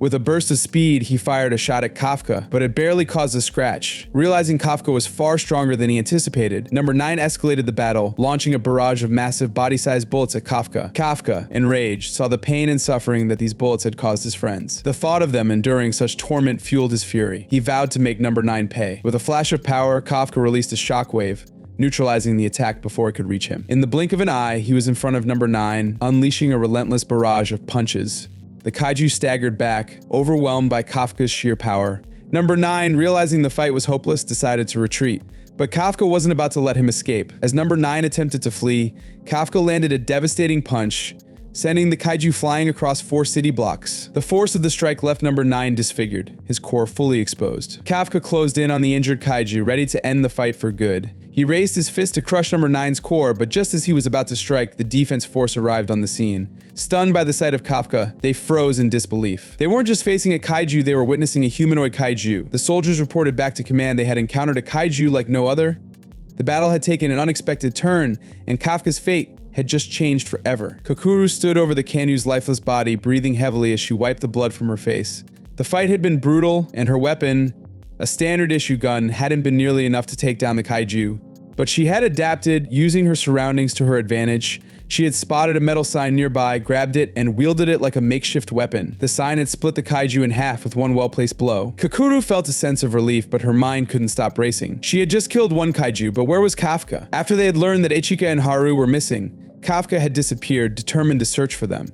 With a burst of speed, he fired a shot at Kafka, but it barely caused a scratch. Realizing Kafka was far stronger than he anticipated, Number 9 escalated the battle, launching a barrage of massive body-sized bullets at Kafka. Kafka, enraged, saw the pain and suffering that these bullets had caused his friends. The thought of them enduring such torment fueled his fury. He vowed to make Number 9 pay. With a flash of power, Kafka released a shockwave, neutralizing the attack before it could reach him. In the blink of an eye, he was in front of Number 9, unleashing a relentless barrage of punches. The kaiju staggered back, overwhelmed by Kafka's sheer power. Number 9, realizing the fight was hopeless, decided to retreat. But Kafka wasn't about to let him escape. As Number 9 attempted to flee, Kafka landed a devastating punch, sending the kaiju flying across 4 city blocks. The force of the strike left Number 9 disfigured, his core fully exposed. Kafka closed in on the injured kaiju, ready to end the fight for good. He raised his fist to crush Number 9's core, but just as he was about to strike, the defense force arrived on the scene. Stunned by the sight of Kafka, they froze in disbelief. They weren't just facing a kaiju, they were witnessing a humanoid kaiju. The soldiers reported back to command they had encountered a kaiju like no other. The battle had taken an unexpected turn, and Kafka's fate had just changed forever. Kokuru stood over the Kanu's lifeless body, breathing heavily as she wiped the blood from her face. The fight had been brutal, and her weapon, a standard issue gun, hadn't been nearly enough to take down the kaiju. But she had adapted, using her surroundings to her advantage. She had spotted a metal sign nearby, grabbed it, and wielded it like a makeshift weapon. The sign had split the kaiju in half with one well-placed blow. Kokuru felt a sense of relief, but her mind couldn't stop racing. She had just killed one kaiju, but where was Kafka? After they had learned that Ichika and Haru were missing, Kafka had disappeared, determined to search for them.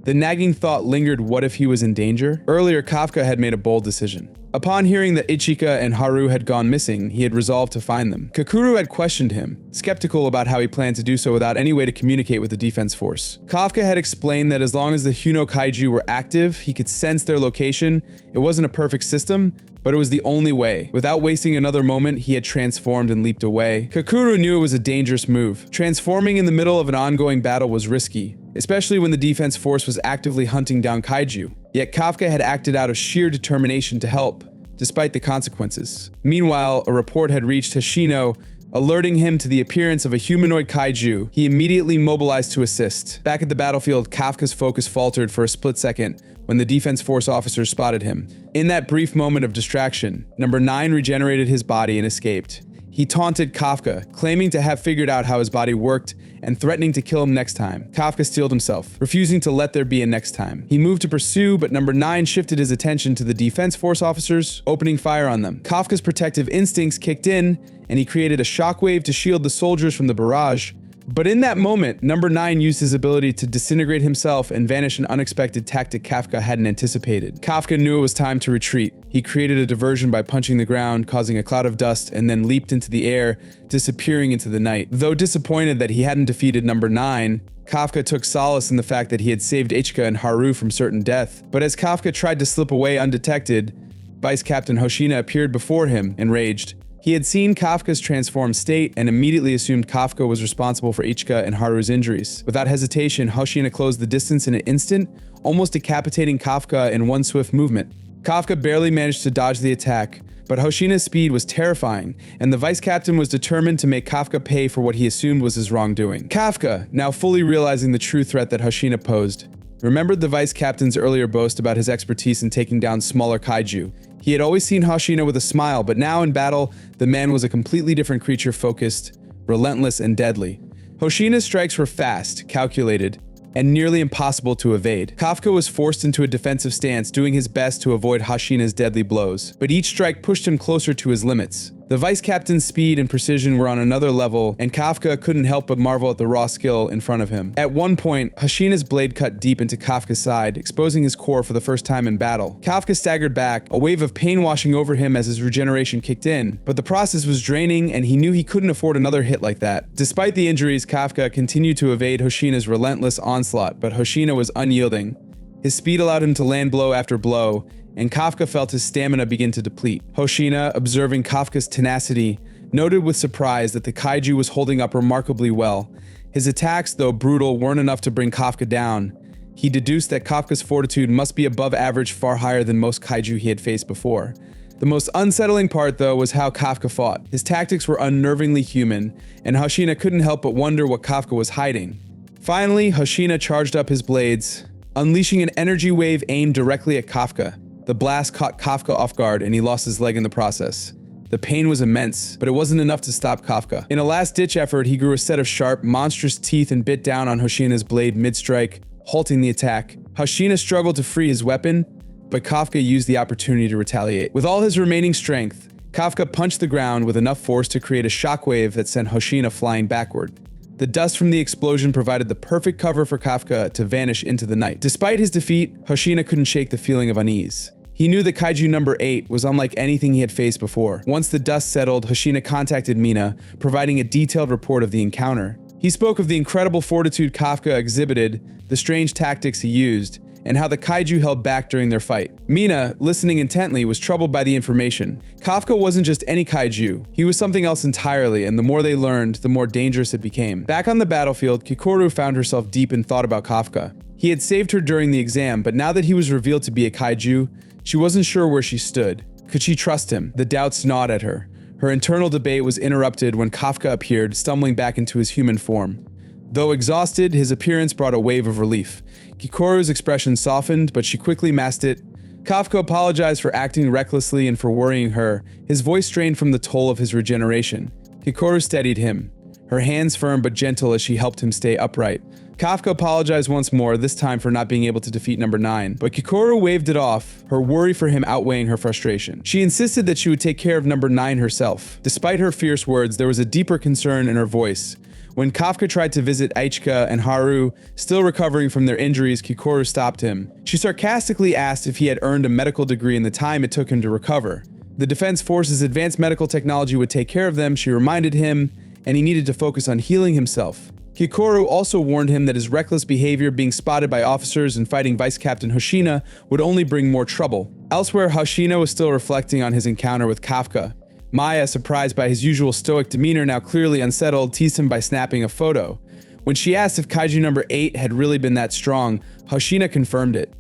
The nagging thought lingered, what if he was in danger? Earlier, Kafka had made a bold decision. Upon hearing that Ichika and Haru had gone missing, he had resolved to find them. Kokuru had questioned him, skeptical about how he planned to do so without any way to communicate with the defense force. Kafka had explained that as long as the Huno kaiju were active, he could sense their location. It wasn't a perfect system, but it was the only way. Without wasting another moment, he had transformed and leaped away. Kokuru knew it was a dangerous move. Transforming in the middle of an ongoing battle was risky, especially when the defense force was actively hunting down kaiju. Yet Kafka had acted out of sheer determination to help, despite the consequences. Meanwhile, a report had reached Hoshino, alerting him to the appearance of a humanoid kaiju. He immediately mobilized to assist. Back at the battlefield, Kafka's focus faltered for a split second when the defense force officers spotted him. In that brief moment of distraction, Number 9 regenerated his body and escaped. He taunted Kafka, claiming to have figured out how his body worked and threatening to kill him next time. Kafka steeled himself, refusing to let there be a next time. He moved to pursue, but Number 9 shifted his attention to the defense force officers, opening fire on them. Kafka's protective instincts kicked in, and he created a shockwave to shield the soldiers from the barrage. But in that moment, Number 9 used his ability to disintegrate himself and vanish, an unexpected tactic Kafka hadn't anticipated. Kafka knew it was time to retreat. He created a diversion by punching the ground, causing a cloud of dust, and then leaped into the air, disappearing into the night. Though disappointed that he hadn't defeated Number 9, Kafka took solace in the fact that he had saved Ichika and Haru from certain death. But as Kafka tried to slip away undetected, Vice Captain Hoshina appeared before him, enraged. He had seen Kafka's transformed state and immediately assumed Kafka was responsible for Ichika and Haru's injuries. Without hesitation, Hoshina closed the distance in an instant, almost decapitating Kafka in one swift movement. Kafka barely managed to dodge the attack, but Hoshina's speed was terrifying, and the vice captain was determined to make Kafka pay for what he assumed was his wrongdoing. Kafka, now fully realizing the true threat that Hoshina posed, remembered the vice captain's earlier boast about his expertise in taking down smaller kaiju. He had always seen Hoshina with a smile, but now in battle, the man was a completely different creature, focused, relentless, and deadly. Hoshina's strikes were fast, calculated, and nearly impossible to evade. Kafka was forced into a defensive stance, doing his best to avoid Hoshina's deadly blows, but each strike pushed him closer to his limits. The vice captain's speed and precision were on another level, and Kafka couldn't help but marvel at the raw skill in front of him. At one point, Hoshina's blade cut deep into Kafka's side, exposing his core for the first time in battle. Kafka staggered back, a wave of pain washing over him as his regeneration kicked in, but the process was draining and he knew he couldn't afford another hit like that. Despite the injuries, Kafka continued to evade Hoshina's relentless onslaught, but Hoshina was unyielding. His speed allowed him to land blow after blow, and Kafka felt his stamina begin to deplete. Hoshina, observing Kafka's tenacity, noted with surprise that the kaiju was holding up remarkably well. His attacks, though brutal, weren't enough to bring Kafka down. He deduced that Kafka's fortitude must be above average, far higher than most kaiju he had faced before. The most unsettling part, though, was how Kafka fought. His tactics were unnervingly human, and Hoshina couldn't help but wonder what Kafka was hiding. Finally, Hoshina charged up his blades, unleashing an energy wave aimed directly at Kafka. The blast caught Kafka off guard and he lost his leg in the process. The pain was immense, but it wasn't enough to stop Kafka. In a last-ditch effort, he grew a set of sharp, monstrous teeth and bit down on Hoshina's blade mid-strike, halting the attack. Hoshina struggled to free his weapon, but Kafka used the opportunity to retaliate. With all his remaining strength, Kafka punched the ground with enough force to create a shockwave that sent Hoshina flying backward. The dust from the explosion provided the perfect cover for Kafka to vanish into the night. Despite his defeat, Hoshina couldn't shake the feeling of unease. He knew that Kaiju No.8 was unlike anything he had faced before. Once the dust settled, Hoshina contacted Mina, providing a detailed report of the encounter. He spoke of the incredible fortitude Kafka exhibited, the strange tactics he used, and how the kaiju held back during their fight. Mina, listening intently, was troubled by the information. Kafka wasn't just any kaiju, he was something else entirely, and the more they learned, the more dangerous it became. Back on the battlefield, Kikoru found herself deep in thought about Kafka. He had saved her during the exam, but now that he was revealed to be a kaiju, she wasn't sure where she stood. Could she trust him? The doubts gnawed at her. Her internal debate was interrupted when Kafka appeared, stumbling back into his human form. Though exhausted, his appearance brought a wave of relief. Kikoru's expression softened, but she quickly masked it. Kafka apologized for acting recklessly and for worrying her, his voice strained from the toll of his regeneration. Kikoru steadied him, her hands firm but gentle as she helped him stay upright. Kafka apologized once more, this time for not being able to defeat number 9, but Kikoru waved it off, her worry for him outweighing her frustration. She insisted that she would take care of number 9 herself. Despite her fierce words, there was a deeper concern in her voice. When Kafka tried to visit Aichika and Haru, still recovering from their injuries, Kikoru stopped him. She sarcastically asked if he had earned a medical degree in the time it took him to recover. The Defense Force's advanced medical technology would take care of them, she reminded him, and he needed to focus on healing himself. Kikoru also warned him that his reckless behavior, being spotted by officers and fighting Vice Captain Hoshina, would only bring more trouble. Elsewhere, Hoshina was still reflecting on his encounter with Kafka. Maya, surprised by his usual stoic demeanor, now clearly unsettled, teased him by snapping a photo. When she asked if Kaiju No.8 had really been that strong, Hoshina confirmed it.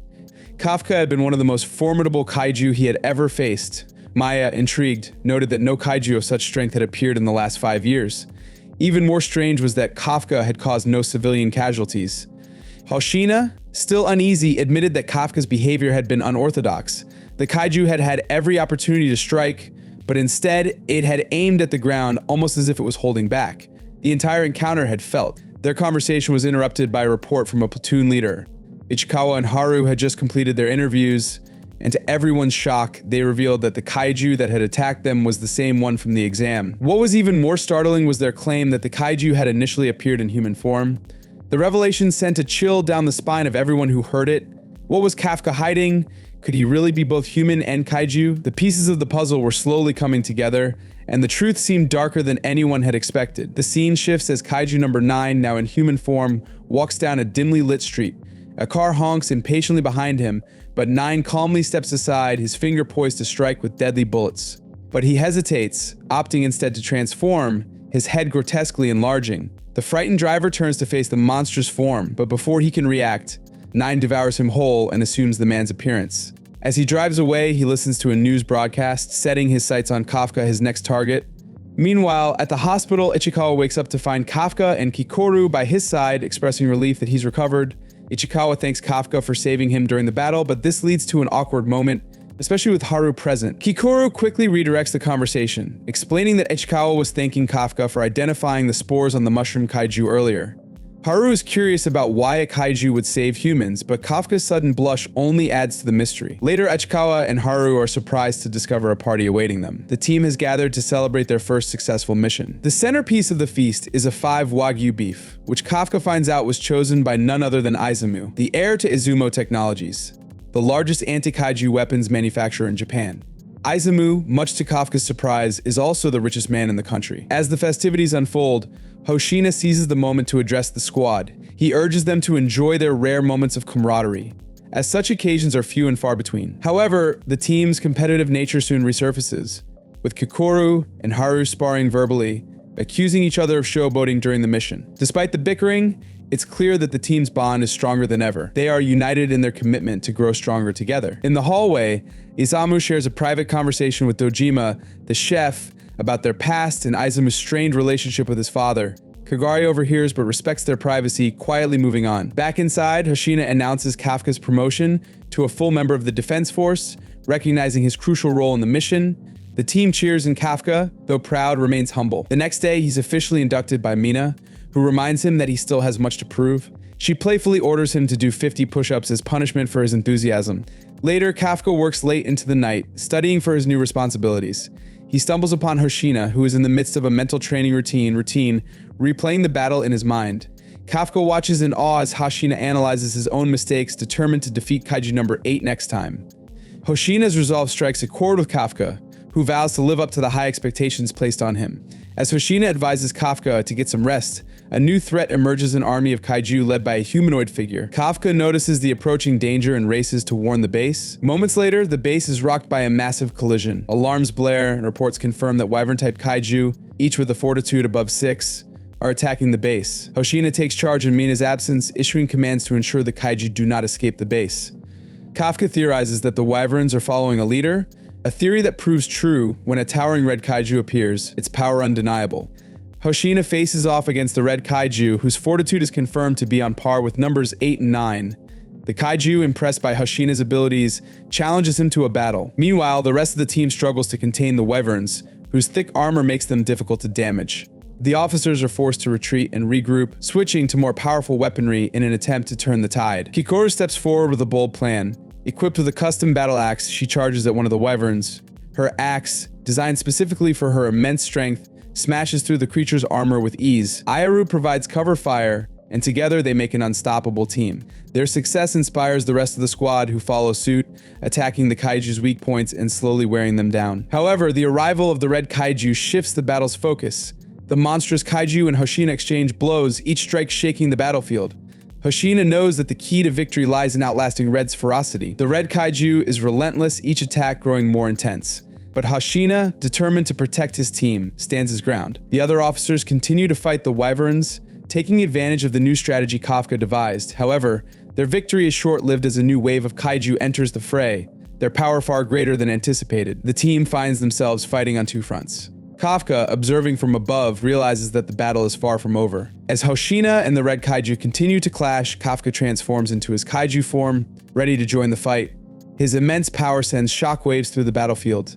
Kafka had been one of the most formidable kaiju he had ever faced. Maya, intrigued, noted that no kaiju of such strength had appeared in the last 5 years. Even more strange was that Kafka had caused no civilian casualties. Hoshina, still uneasy, admitted that Kafka's behavior had been unorthodox. The kaiju had had every opportunity to strike, but instead, it had aimed at the ground almost as if it was holding back. The entire encounter had felt. Their conversation was interrupted by a report from a platoon leader. Ichikawa and Haru had just completed their interviews, and to everyone's shock, they revealed that the kaiju that had attacked them was the same one from the exam. What was even more startling was their claim that the kaiju had initially appeared in human form. The revelation sent a chill down the spine of everyone who heard it. What was Kafka hiding? Could he really be both human and kaiju? The pieces of the puzzle were slowly coming together, and the truth seemed darker than anyone had expected. The scene shifts as Kaiju No. 9, now in human form, walks down a dimly lit street. A car honks impatiently behind him, but 9 calmly steps aside, his finger poised to strike with deadly bullets. But he hesitates, opting instead to transform, his head grotesquely enlarging. The frightened driver turns to face the monstrous form, but before he can react, 9 devours him whole and assumes the man's appearance. As he drives away, he listens to a news broadcast, setting his sights on Kafka, his next target. Meanwhile, at the hospital, Ichikawa wakes up to find Kafka and Kikoru by his side, expressing relief that he's recovered. Ichikawa thanks Kafka for saving him during the battle, but this leads to an awkward moment, especially with Haru present. Kikoru quickly redirects the conversation, explaining that Ichikawa was thanking Kafka for identifying the spores on the mushroom kaiju earlier. Haru is curious about why a kaiju would save humans, but Kafka's sudden blush only adds to the mystery. Later, Ichikawa and Haru are surprised to discover a party awaiting them. The team has gathered to celebrate their first successful mission. The centerpiece of the feast is a 5 Wagyu beef, which Kafka finds out was chosen by none other than Izumo, the heir to Izumo Technologies, the largest anti-kaiju weapons manufacturer in Japan. Izumo, much to Kafka's surprise, is also the richest man in the country. As the festivities unfold, Hoshina seizes the moment to address the squad. He urges them to enjoy their rare moments of camaraderie, as such occasions are few and far between. However, the team's competitive nature soon resurfaces, with Kikoru and Haru sparring verbally, accusing each other of showboating during the mission. Despite the bickering, it's clear that the team's bond is stronger than ever. They are united in their commitment to grow stronger together. In the hallway, Isamu shares a private conversation with Dojima, the chef, about their past and Izumo's strained relationship with his father. Kagari overhears but respects their privacy, quietly moving on. Back inside, Hoshina announces Kafka's promotion to a full member of the defense force, recognizing his crucial role in the mission. The team cheers and Kafka, though proud, remains humble. The next day, he's officially inducted by Mina, who reminds him that he still has much to prove. She playfully orders him to do 50 push-ups as punishment for his enthusiasm. Later, Kafka works late into the night, studying for his new responsibilities. He stumbles upon Hoshina, who is in the midst of a mental training routine, replaying the battle in his mind. Kafka watches in awe as Hoshina analyzes his own mistakes, determined to defeat Kaiju No. 8 next time. Hoshina's resolve strikes a chord with Kafka, who vows to live up to the high expectations placed on him. As Hoshina advises Kafka to get some rest, a new threat emerges: an army of kaiju led by a humanoid figure. Kafka notices the approaching danger and races to warn the base. Moments later, the base is rocked by a massive collision. Alarms blare, and reports confirm that wyvern-type kaiju, each with a fortitude above 6, are attacking the base. Hoshina takes charge in Mina's absence, issuing commands to ensure the kaiju do not escape the base. Kafka theorizes that the wyverns are following a leader, a theory that proves true when a towering red kaiju appears, its power undeniable. Hoshina faces off against the red kaiju, whose fortitude is confirmed to be on par with numbers 8 and 9. The kaiju, impressed by Hoshina's abilities, challenges him to a battle. Meanwhile, the rest of the team struggles to contain the wyverns, whose thick armor makes them difficult to damage. The officers are forced to retreat and regroup, switching to more powerful weaponry in an attempt to turn the tide. Kikoru steps forward with a bold plan. Equipped with a custom battle axe, she charges at one of the wyverns. Her axe, designed specifically for her immense strength, smashes through the creature's armor with ease. Ayaru provides cover fire, and together they make an unstoppable team. Their success inspires the rest of the squad, who follow suit, attacking the kaiju's weak points and slowly wearing them down. However, the arrival of the red kaiju shifts the battle's focus. The monstrous kaiju and Hoshina exchange blows, each strike shaking the battlefield. Hoshina knows that the key to victory lies in outlasting Red's ferocity. The red kaiju is relentless, each attack growing more intense. But Hoshina, determined to protect his team, stands his ground. The other officers continue to fight the wyverns, taking advantage of the new strategy Kafka devised. However, their victory is short-lived as a new wave of kaiju enters the fray, their power far greater than anticipated. The team finds themselves fighting on two fronts. Kafka, observing from above, realizes that the battle is far from over. As Hoshina and the red kaiju continue to clash, Kafka transforms into his kaiju form, ready to join the fight. His immense power sends shockwaves through the battlefield.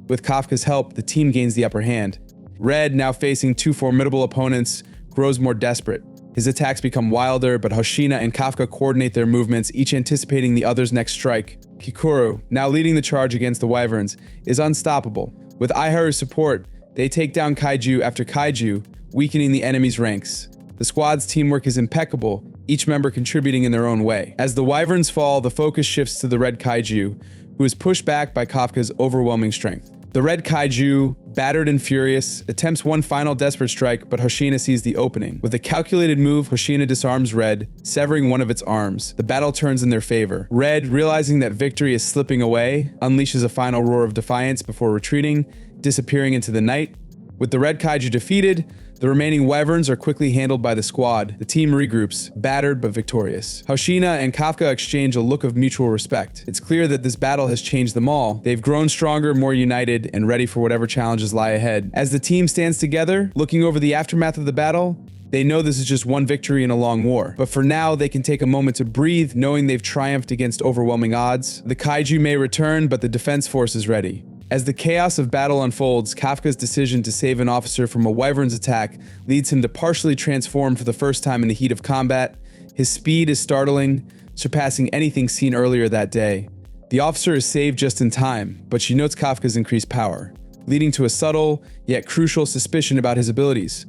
With Kafka's help, the team gains the upper hand. Red, now facing two formidable opponents, grows more desperate. His attacks become wilder, but Hoshina and Kafka coordinate their movements, each anticipating the other's next strike. Kikoru, now leading the charge against the wyverns, is unstoppable. With Aiharu's support, they take down kaiju after kaiju, weakening the enemy's ranks. The squad's teamwork is impeccable, each member contributing in their own way. As the wyverns fall, the focus shifts to the red kaiju, who is pushed back by Kafka's overwhelming strength. The red kaiju, battered and furious, attempts one final desperate strike, but Hoshina sees the opening. With a calculated move, Hoshina disarms Red, severing one of its arms. The battle turns in their favor. Red, realizing that victory is slipping away, unleashes a final roar of defiance before retreating, disappearing into the night. With the red kaiju defeated, the remaining wyverns are quickly handled by the squad. The team regroups, battered but victorious. Hoshina and Kafka exchange a look of mutual respect. It's clear that this battle has changed them all. They've grown stronger, more united, and ready for whatever challenges lie ahead. As the team stands together, looking over the aftermath of the battle, they know this is just one victory in a long war. But for now, they can take a moment to breathe, knowing they've triumphed against overwhelming odds. The kaiju may return, but the defense force is ready. As the chaos of battle unfolds, Kafka's decision to save an officer from a wyvern's attack leads him to partially transform for the first time in the heat of combat. His speed is startling, surpassing anything seen earlier that day. The officer is saved just in time, but she notes Kafka's increased power, leading to a subtle, yet crucial suspicion about his abilities.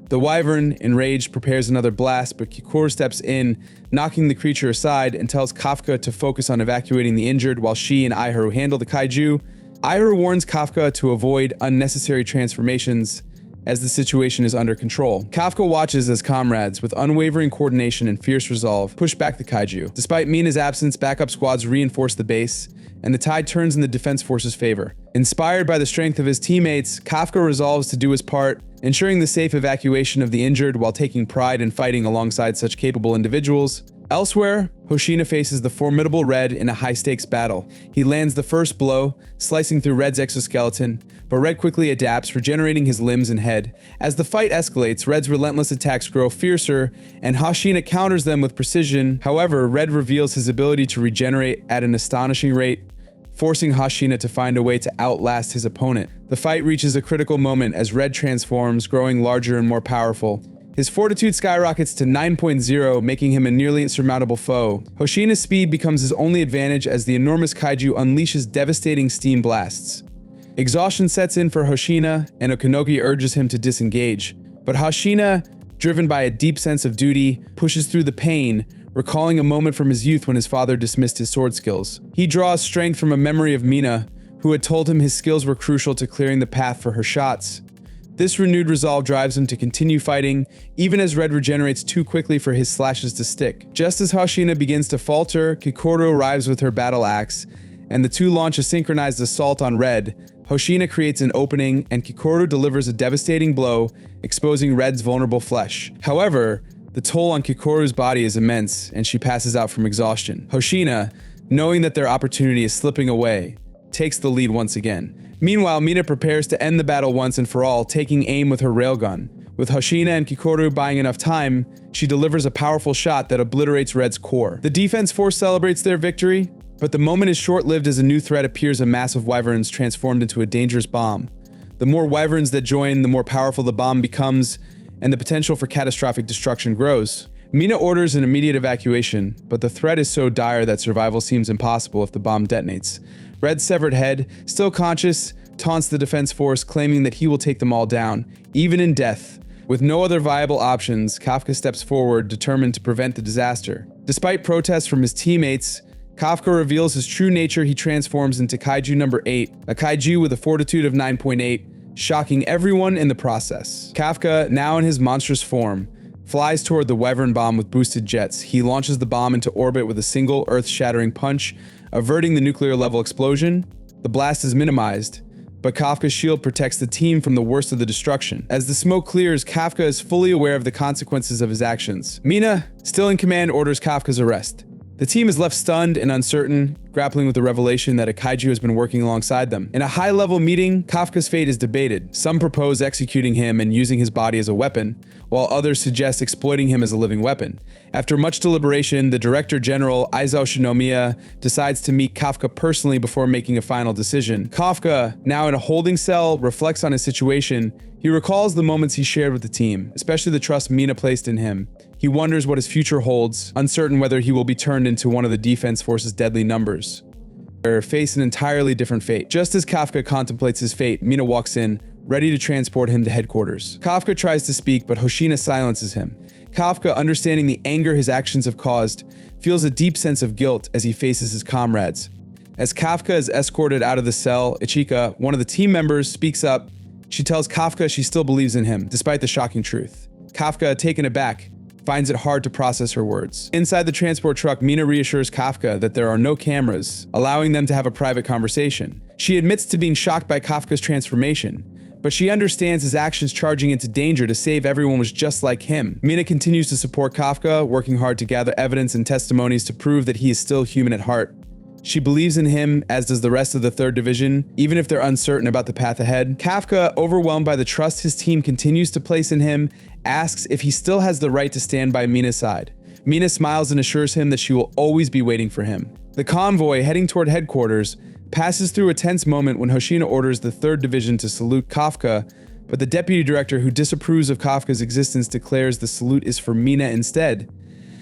The wyvern, enraged, prepares another blast, but Kikoru steps in, knocking the creature aside and tells Kafka to focus on evacuating the injured while she and Aiharu handle the kaiju. Aiharu warns Kafka to avoid unnecessary transformations as the situation is under control. Kafka watches as comrades, with unwavering coordination and fierce resolve, push back the kaiju. Despite Mina's absence, backup squads reinforce the base, and the tide turns in the defense force's favor. Inspired by the strength of his teammates, Kafka resolves to do his part, ensuring the safe evacuation of the injured while taking pride in fighting alongside such capable individuals. Elsewhere, Hoshina faces the formidable Red in a high-stakes battle. He lands the first blow, slicing through Red's exoskeleton, but Red quickly adapts, regenerating his limbs and head. As the fight escalates, Red's relentless attacks grow fiercer, and Hoshina counters them with precision. However, Red reveals his ability to regenerate at an astonishing rate, forcing Hoshina to find a way to outlast his opponent. The fight reaches a critical moment as Red transforms, growing larger and more powerful. His fortitude skyrockets to 9.0, making him a nearly insurmountable foe. Hoshina's speed becomes his only advantage as the enormous kaiju unleashes devastating steam blasts. Exhaustion sets in for Hoshina, and Okinoki urges him to disengage. But Hoshina, driven by a deep sense of duty, pushes through the pain, recalling a moment from his youth when his father dismissed his sword skills. He draws strength from a memory of Mina, who had told him his skills were crucial to clearing the path for her shots. This renewed resolve drives him to continue fighting, even as Red regenerates too quickly for his slashes to stick. Just as Hoshina begins to falter, Kikoru arrives with her battle axe, and the two launch a synchronized assault on Red. Hoshina creates an opening, and Kikoru delivers a devastating blow, exposing Red's vulnerable flesh. However, the toll on Kikoru's body is immense, and she passes out from exhaustion. Hoshina, knowing that their opportunity is slipping away, takes the lead once again. Meanwhile, Mina prepares to end the battle once and for all, taking aim with her railgun. With Hoshina and Kikoru buying enough time, she delivers a powerful shot that obliterates Red's core. The defense force celebrates their victory, but the moment is short-lived as a new threat appears: a mass of wyverns transformed into a dangerous bomb. The more wyverns that join, the more powerful the bomb becomes, and the potential for catastrophic destruction grows. Mina orders an immediate evacuation, but the threat is so dire that survival seems impossible if the bomb detonates. Red's severed head, still conscious, taunts the defense force, claiming that he will take them all down, even in death. With no other viable options, Kafka steps forward, determined to prevent the disaster. Despite protests from his teammates, Kafka reveals his true nature. He transforms into Kaiju No. 8, a kaiju with a fortitude of 9.8, shocking everyone in the process. Kafka, now in his monstrous form, flies toward the wyvern bomb with boosted jets. He launches the bomb into orbit with a single earth-shattering punch, averting the nuclear-level explosion. The blast is minimized, but Kafka's shield protects the team from the worst of the destruction. As the smoke clears, Kafka is fully aware of the consequences of his actions. Mina, still in command, orders Kafka's arrest. The team is left stunned and uncertain, grappling with the revelation that a kaiju has been working alongside them. In a high-level meeting, Kafka's fate is debated. Some propose executing him and using his body as a weapon, while others suggest exploiting him as a living weapon. After much deliberation, the Director General, Aizo Shinomiya, decides to meet Kafka personally before making a final decision. Kafka, now in a holding cell, reflects on his situation. He recalls the moments he shared with the team, especially the trust Mina placed in him. He wonders what his future holds, uncertain whether he will be turned into one of the defense force's deadly numbers, or face an entirely different fate. Just as Kafka contemplates his fate, Mina walks in, ready to transport him to headquarters. Kafka tries to speak, but Hoshina silences him. Kafka, understanding the anger his actions have caused, feels a deep sense of guilt as he faces his comrades. As Kafka is escorted out of the cell, Ichika, one of the team members, speaks up. She tells Kafka she still believes in him, despite the shocking truth. Kafka, taken aback, finds it hard to process her words. Inside the transport truck, Mina reassures Kafka that there are no cameras, allowing them to have a private conversation. She admits to being shocked by Kafka's transformation, but she understands his actions charging into danger to save everyone was just like him. Mina continues to support Kafka, working hard to gather evidence and testimonies to prove that he is still human at heart. She believes in him, as does the rest of the 3rd Division, even if they're uncertain about the path ahead. Kafka, overwhelmed by the trust his team continues to place in him, asks if he still has the right to stand by Mina's side. Mina smiles and assures him that she will always be waiting for him. The convoy, heading toward headquarters, passes through a tense moment when Hoshina orders the 3rd Division to salute Kafka, but the deputy director, who disapproves of Kafka's existence, declares the salute is for Mina instead.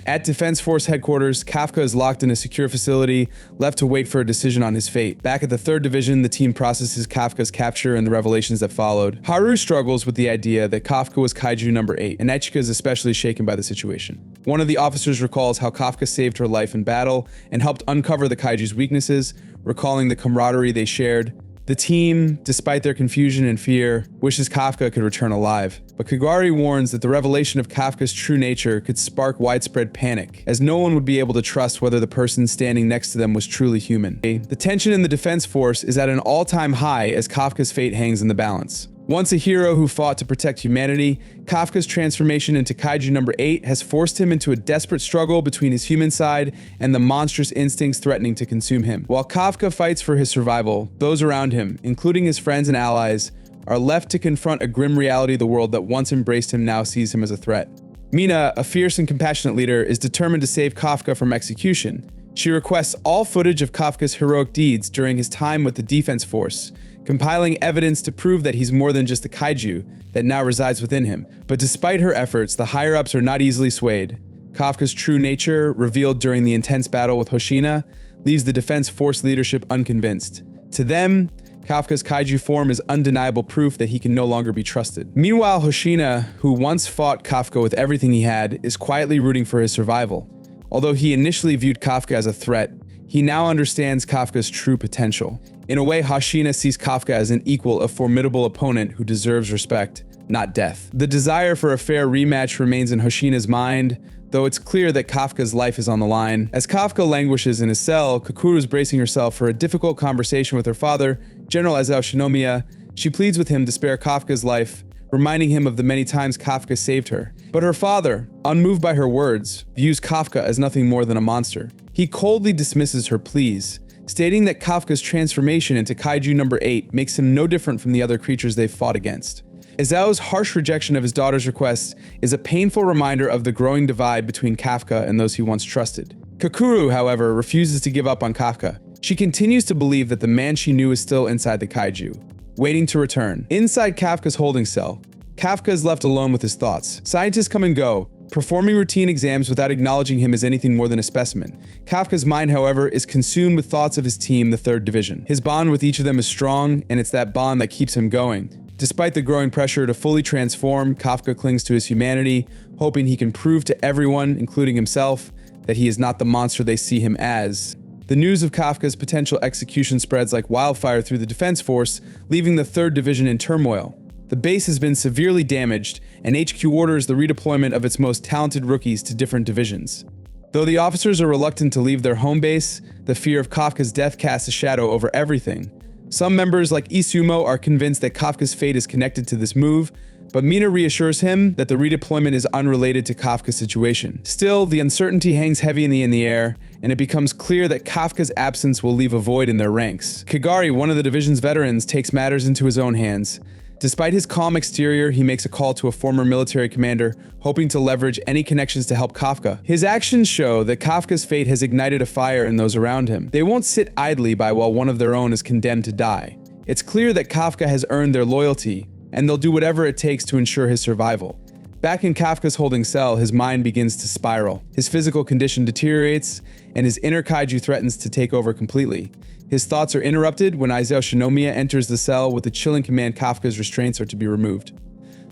At Defense Force headquarters, Kafka is locked in a secure facility, left to wait for a decision on his fate. Back at the 3rd Division, the team processes Kafka's capture and the revelations that followed. Haru struggles with the idea that Kafka was Kaiju No. 8, and Ichika is especially shaken by the situation. One of the officers recalls how Kafka saved her life in battle and helped uncover the Kaiju's weaknesses, recalling the camaraderie they shared. The team, despite their confusion and fear, wishes Kafka could return alive. But Kagari warns that the revelation of Kafka's true nature could spark widespread panic, as no one would be able to trust whether the person standing next to them was truly human. The tension in the defense force is at an all-time high as Kafka's fate hangs in the balance. Once a hero who fought to protect humanity, Kafka's transformation into Kaiju No.8 has forced him into a desperate struggle between his human side and the monstrous instincts threatening to consume him. While Kafka fights for his survival, those around him, including his friends and allies, are left to confront a grim reality the world that once embraced him now sees him as a threat. Mina, a fierce and compassionate leader, is determined to save Kafka from execution. She requests all footage of Kafka's heroic deeds during his time with the defense force, compiling evidence to prove that he's more than just a kaiju that now resides within him. But despite her efforts, the higher-ups are not easily swayed. Kafka's true nature, revealed during the intense battle with Hoshina, leaves the defense force leadership unconvinced. To them, Kafka's kaiju form is undeniable proof that he can no longer be trusted. Meanwhile, Hoshina, who once fought Kafka with everything he had, is quietly rooting for his survival. Although he initially viewed Kafka as a threat, he now understands Kafka's true potential. In a way, Hoshina sees Kafka as an equal, a formidable opponent who deserves respect, not death. The desire for a fair rematch remains in Hoshina's mind, though it's clear that Kafka's life is on the line. As Kafka languishes in his cell, Kokoro is bracing herself for a difficult conversation with her father, General Isao Shinomiya. She pleads with him to spare Kafka's life, reminding him of the many times Kafka saved her. But her father, unmoved by her words, views Kafka as nothing more than a monster. He coldly dismisses her pleas, stating that Kafka's transformation into Kaiju No.8 makes him no different from the other creatures they've fought against. Isao's harsh rejection of his daughter's requests is a painful reminder of the growing divide between Kafka and those he once trusted. Kokoro, however, refuses to give up on Kafka. She continues to believe that the man she knew is still inside the kaiju, waiting to return. Inside Kafka's holding cell, Kafka is left alone with his thoughts. Scientists come and go, performing routine exams without acknowledging him as anything more than a specimen. Kafka's mind, however, is consumed with thoughts of his team, the 3rd Division. His bond with each of them is strong, and it's that bond that keeps him going. Despite the growing pressure to fully transform, Kafka clings to his humanity, hoping he can prove to everyone, including himself, that he is not the monster they see him as. The news of Kafka's potential execution spreads like wildfire through the defense force, leaving the 3rd Division in turmoil. The base has been severely damaged, and HQ orders the redeployment of its most talented rookies to different divisions. Though the officers are reluctant to leave their home base, the fear of Kafka's death casts a shadow over everything. Some members, like Isumo, are convinced that Kafka's fate is connected to this move, but Mina reassures him that the redeployment is unrelated to Kafka's situation. Still, the uncertainty hangs heavy in the air, and it becomes clear that Kafka's absence will leave a void in their ranks. Kagari, one of the division's veterans, takes matters into his own hands. Despite his calm exterior, he makes a call to a former military commander, hoping to leverage any connections to help Kafka. His actions show that Kafka's fate has ignited a fire in those around him. They won't sit idly by while one of their own is condemned to die. It's clear that Kafka has earned their loyalty, and they'll do whatever it takes to ensure his survival. Back in Kafka's holding cell, his mind begins to spiral. His physical condition deteriorates, and his inner kaiju threatens to take over completely. His thoughts are interrupted when Isao Shinomiya enters the cell with the chilling command Kafka's restraints are to be removed.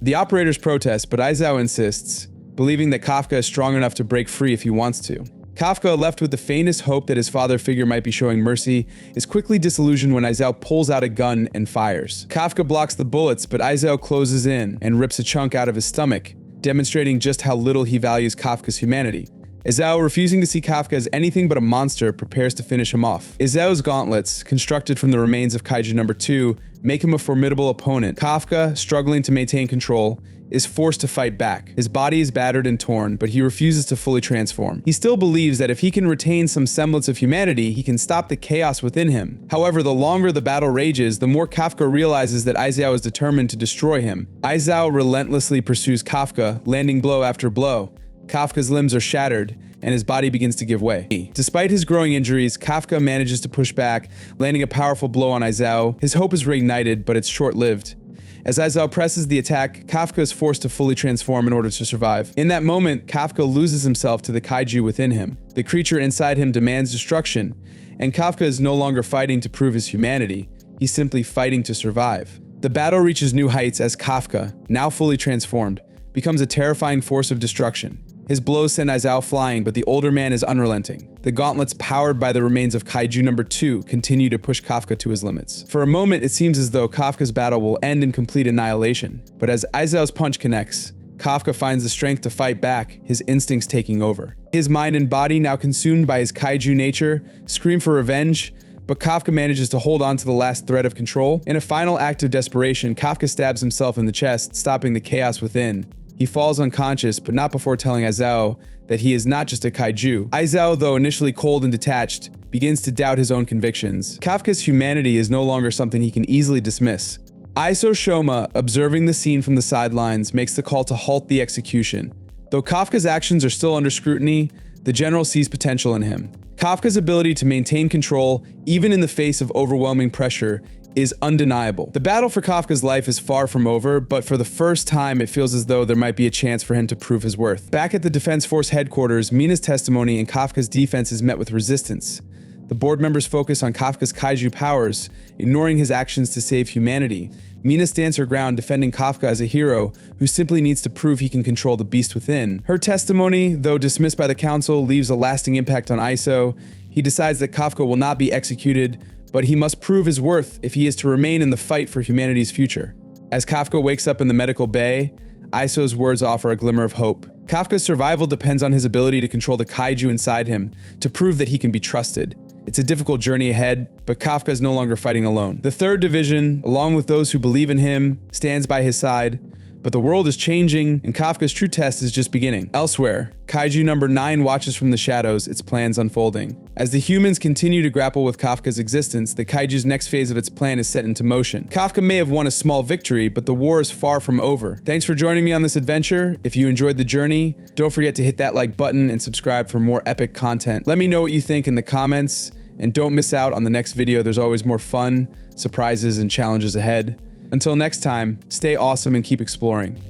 The operators protest, but Isao insists, believing that Kafka is strong enough to break free if he wants to. Kafka, left with the faintest hope that his father figure might be showing mercy, is quickly disillusioned when Isao pulls out a gun and fires. Kafka blocks the bullets, but Isao closes in and rips a chunk out of his stomach, demonstrating just how little he values Kafka's humanity. Isao, refusing to see Kafka as anything but a monster, prepares to finish him off. Isao's gauntlets, constructed from the remains of Kaiju No.2, make him a formidable opponent. Kafka, struggling to maintain control, is forced to fight back. His body is battered and torn, but he refuses to fully transform. He still believes that if he can retain some semblance of humanity, he can stop the chaos within him. However, the longer the battle rages, the more Kafka realizes that Isao is determined to destroy him. Isao relentlessly pursues Kafka, landing blow after blow. Kafka's limbs are shattered, and his body begins to give way. Despite his growing injuries, Kafka manages to push back, landing a powerful blow on Isao. His hope is reignited, but it's short-lived. As Isao presses the attack, Kafka is forced to fully transform in order to survive. In that moment, Kafka loses himself to the kaiju within him. The creature inside him demands destruction, and Kafka is no longer fighting to prove his humanity. He's simply fighting to survive. The battle reaches new heights as Kafka, now fully transformed, becomes a terrifying force of destruction. His blows send Isao flying, but the older man is unrelenting. The gauntlets powered by the remains of Kaiju No.2 continue to push Kafka to his limits. For a moment, it seems as though Kafka's battle will end in complete annihilation. But as Isao's punch connects, Kafka finds the strength to fight back, his instincts taking over. His mind and body, now consumed by his kaiju nature, scream for revenge, but Kafka manages to hold on to the last thread of control. In a final act of desperation, Kafka stabs himself in the chest, stopping the chaos within. He falls unconscious, but not before telling Aizawa that he is not just a kaiju. Aizawa, though initially cold and detached, begins to doubt his own convictions. Kafka's humanity is no longer something he can easily dismiss. Iso Shoma, observing the scene from the sidelines, makes the call to halt the execution. Though Kafka's actions are still under scrutiny, the general sees potential in him. Kafka's ability to maintain control, even in the face of overwhelming pressure, is undeniable. The battle for Kafka's life is far from over, but for the first time, it feels as though there might be a chance for him to prove his worth. Back at the Defense Force headquarters, Mina's testimony and Kafka's defense is met with resistance. The board members focus on Kafka's kaiju powers, ignoring his actions to save humanity. Mina stands her ground, defending Kafka as a hero who simply needs to prove he can control the beast within. Her testimony, though dismissed by the council, leaves a lasting impact on Iso. He decides that Kafka will not be executed, but he must prove his worth if he is to remain in the fight for humanity's future. As Kafka wakes up in the medical bay, Iso's words offer a glimmer of hope. Kafka's survival depends on his ability to control the kaiju inside him, to prove that he can be trusted. It's a difficult journey ahead, but Kafka is no longer fighting alone. The Third Division, along with those who believe in him, stands by his side. But the world is changing, and Kafka's true test is just beginning. Elsewhere, Kaiju No. 9 watches from the shadows, its plans unfolding. As the humans continue to grapple with Kafka's existence, the Kaiju's next phase of its plan is set into motion. Kafka may have won a small victory, but the war is far from over. Thanks for joining me on this adventure. If you enjoyed the journey, don't forget to hit that like button and subscribe for more epic content. Let me know what you think in the comments, and don't miss out on the next video. There's always more fun, surprises, and challenges ahead. Until next time, stay awesome and keep exploring.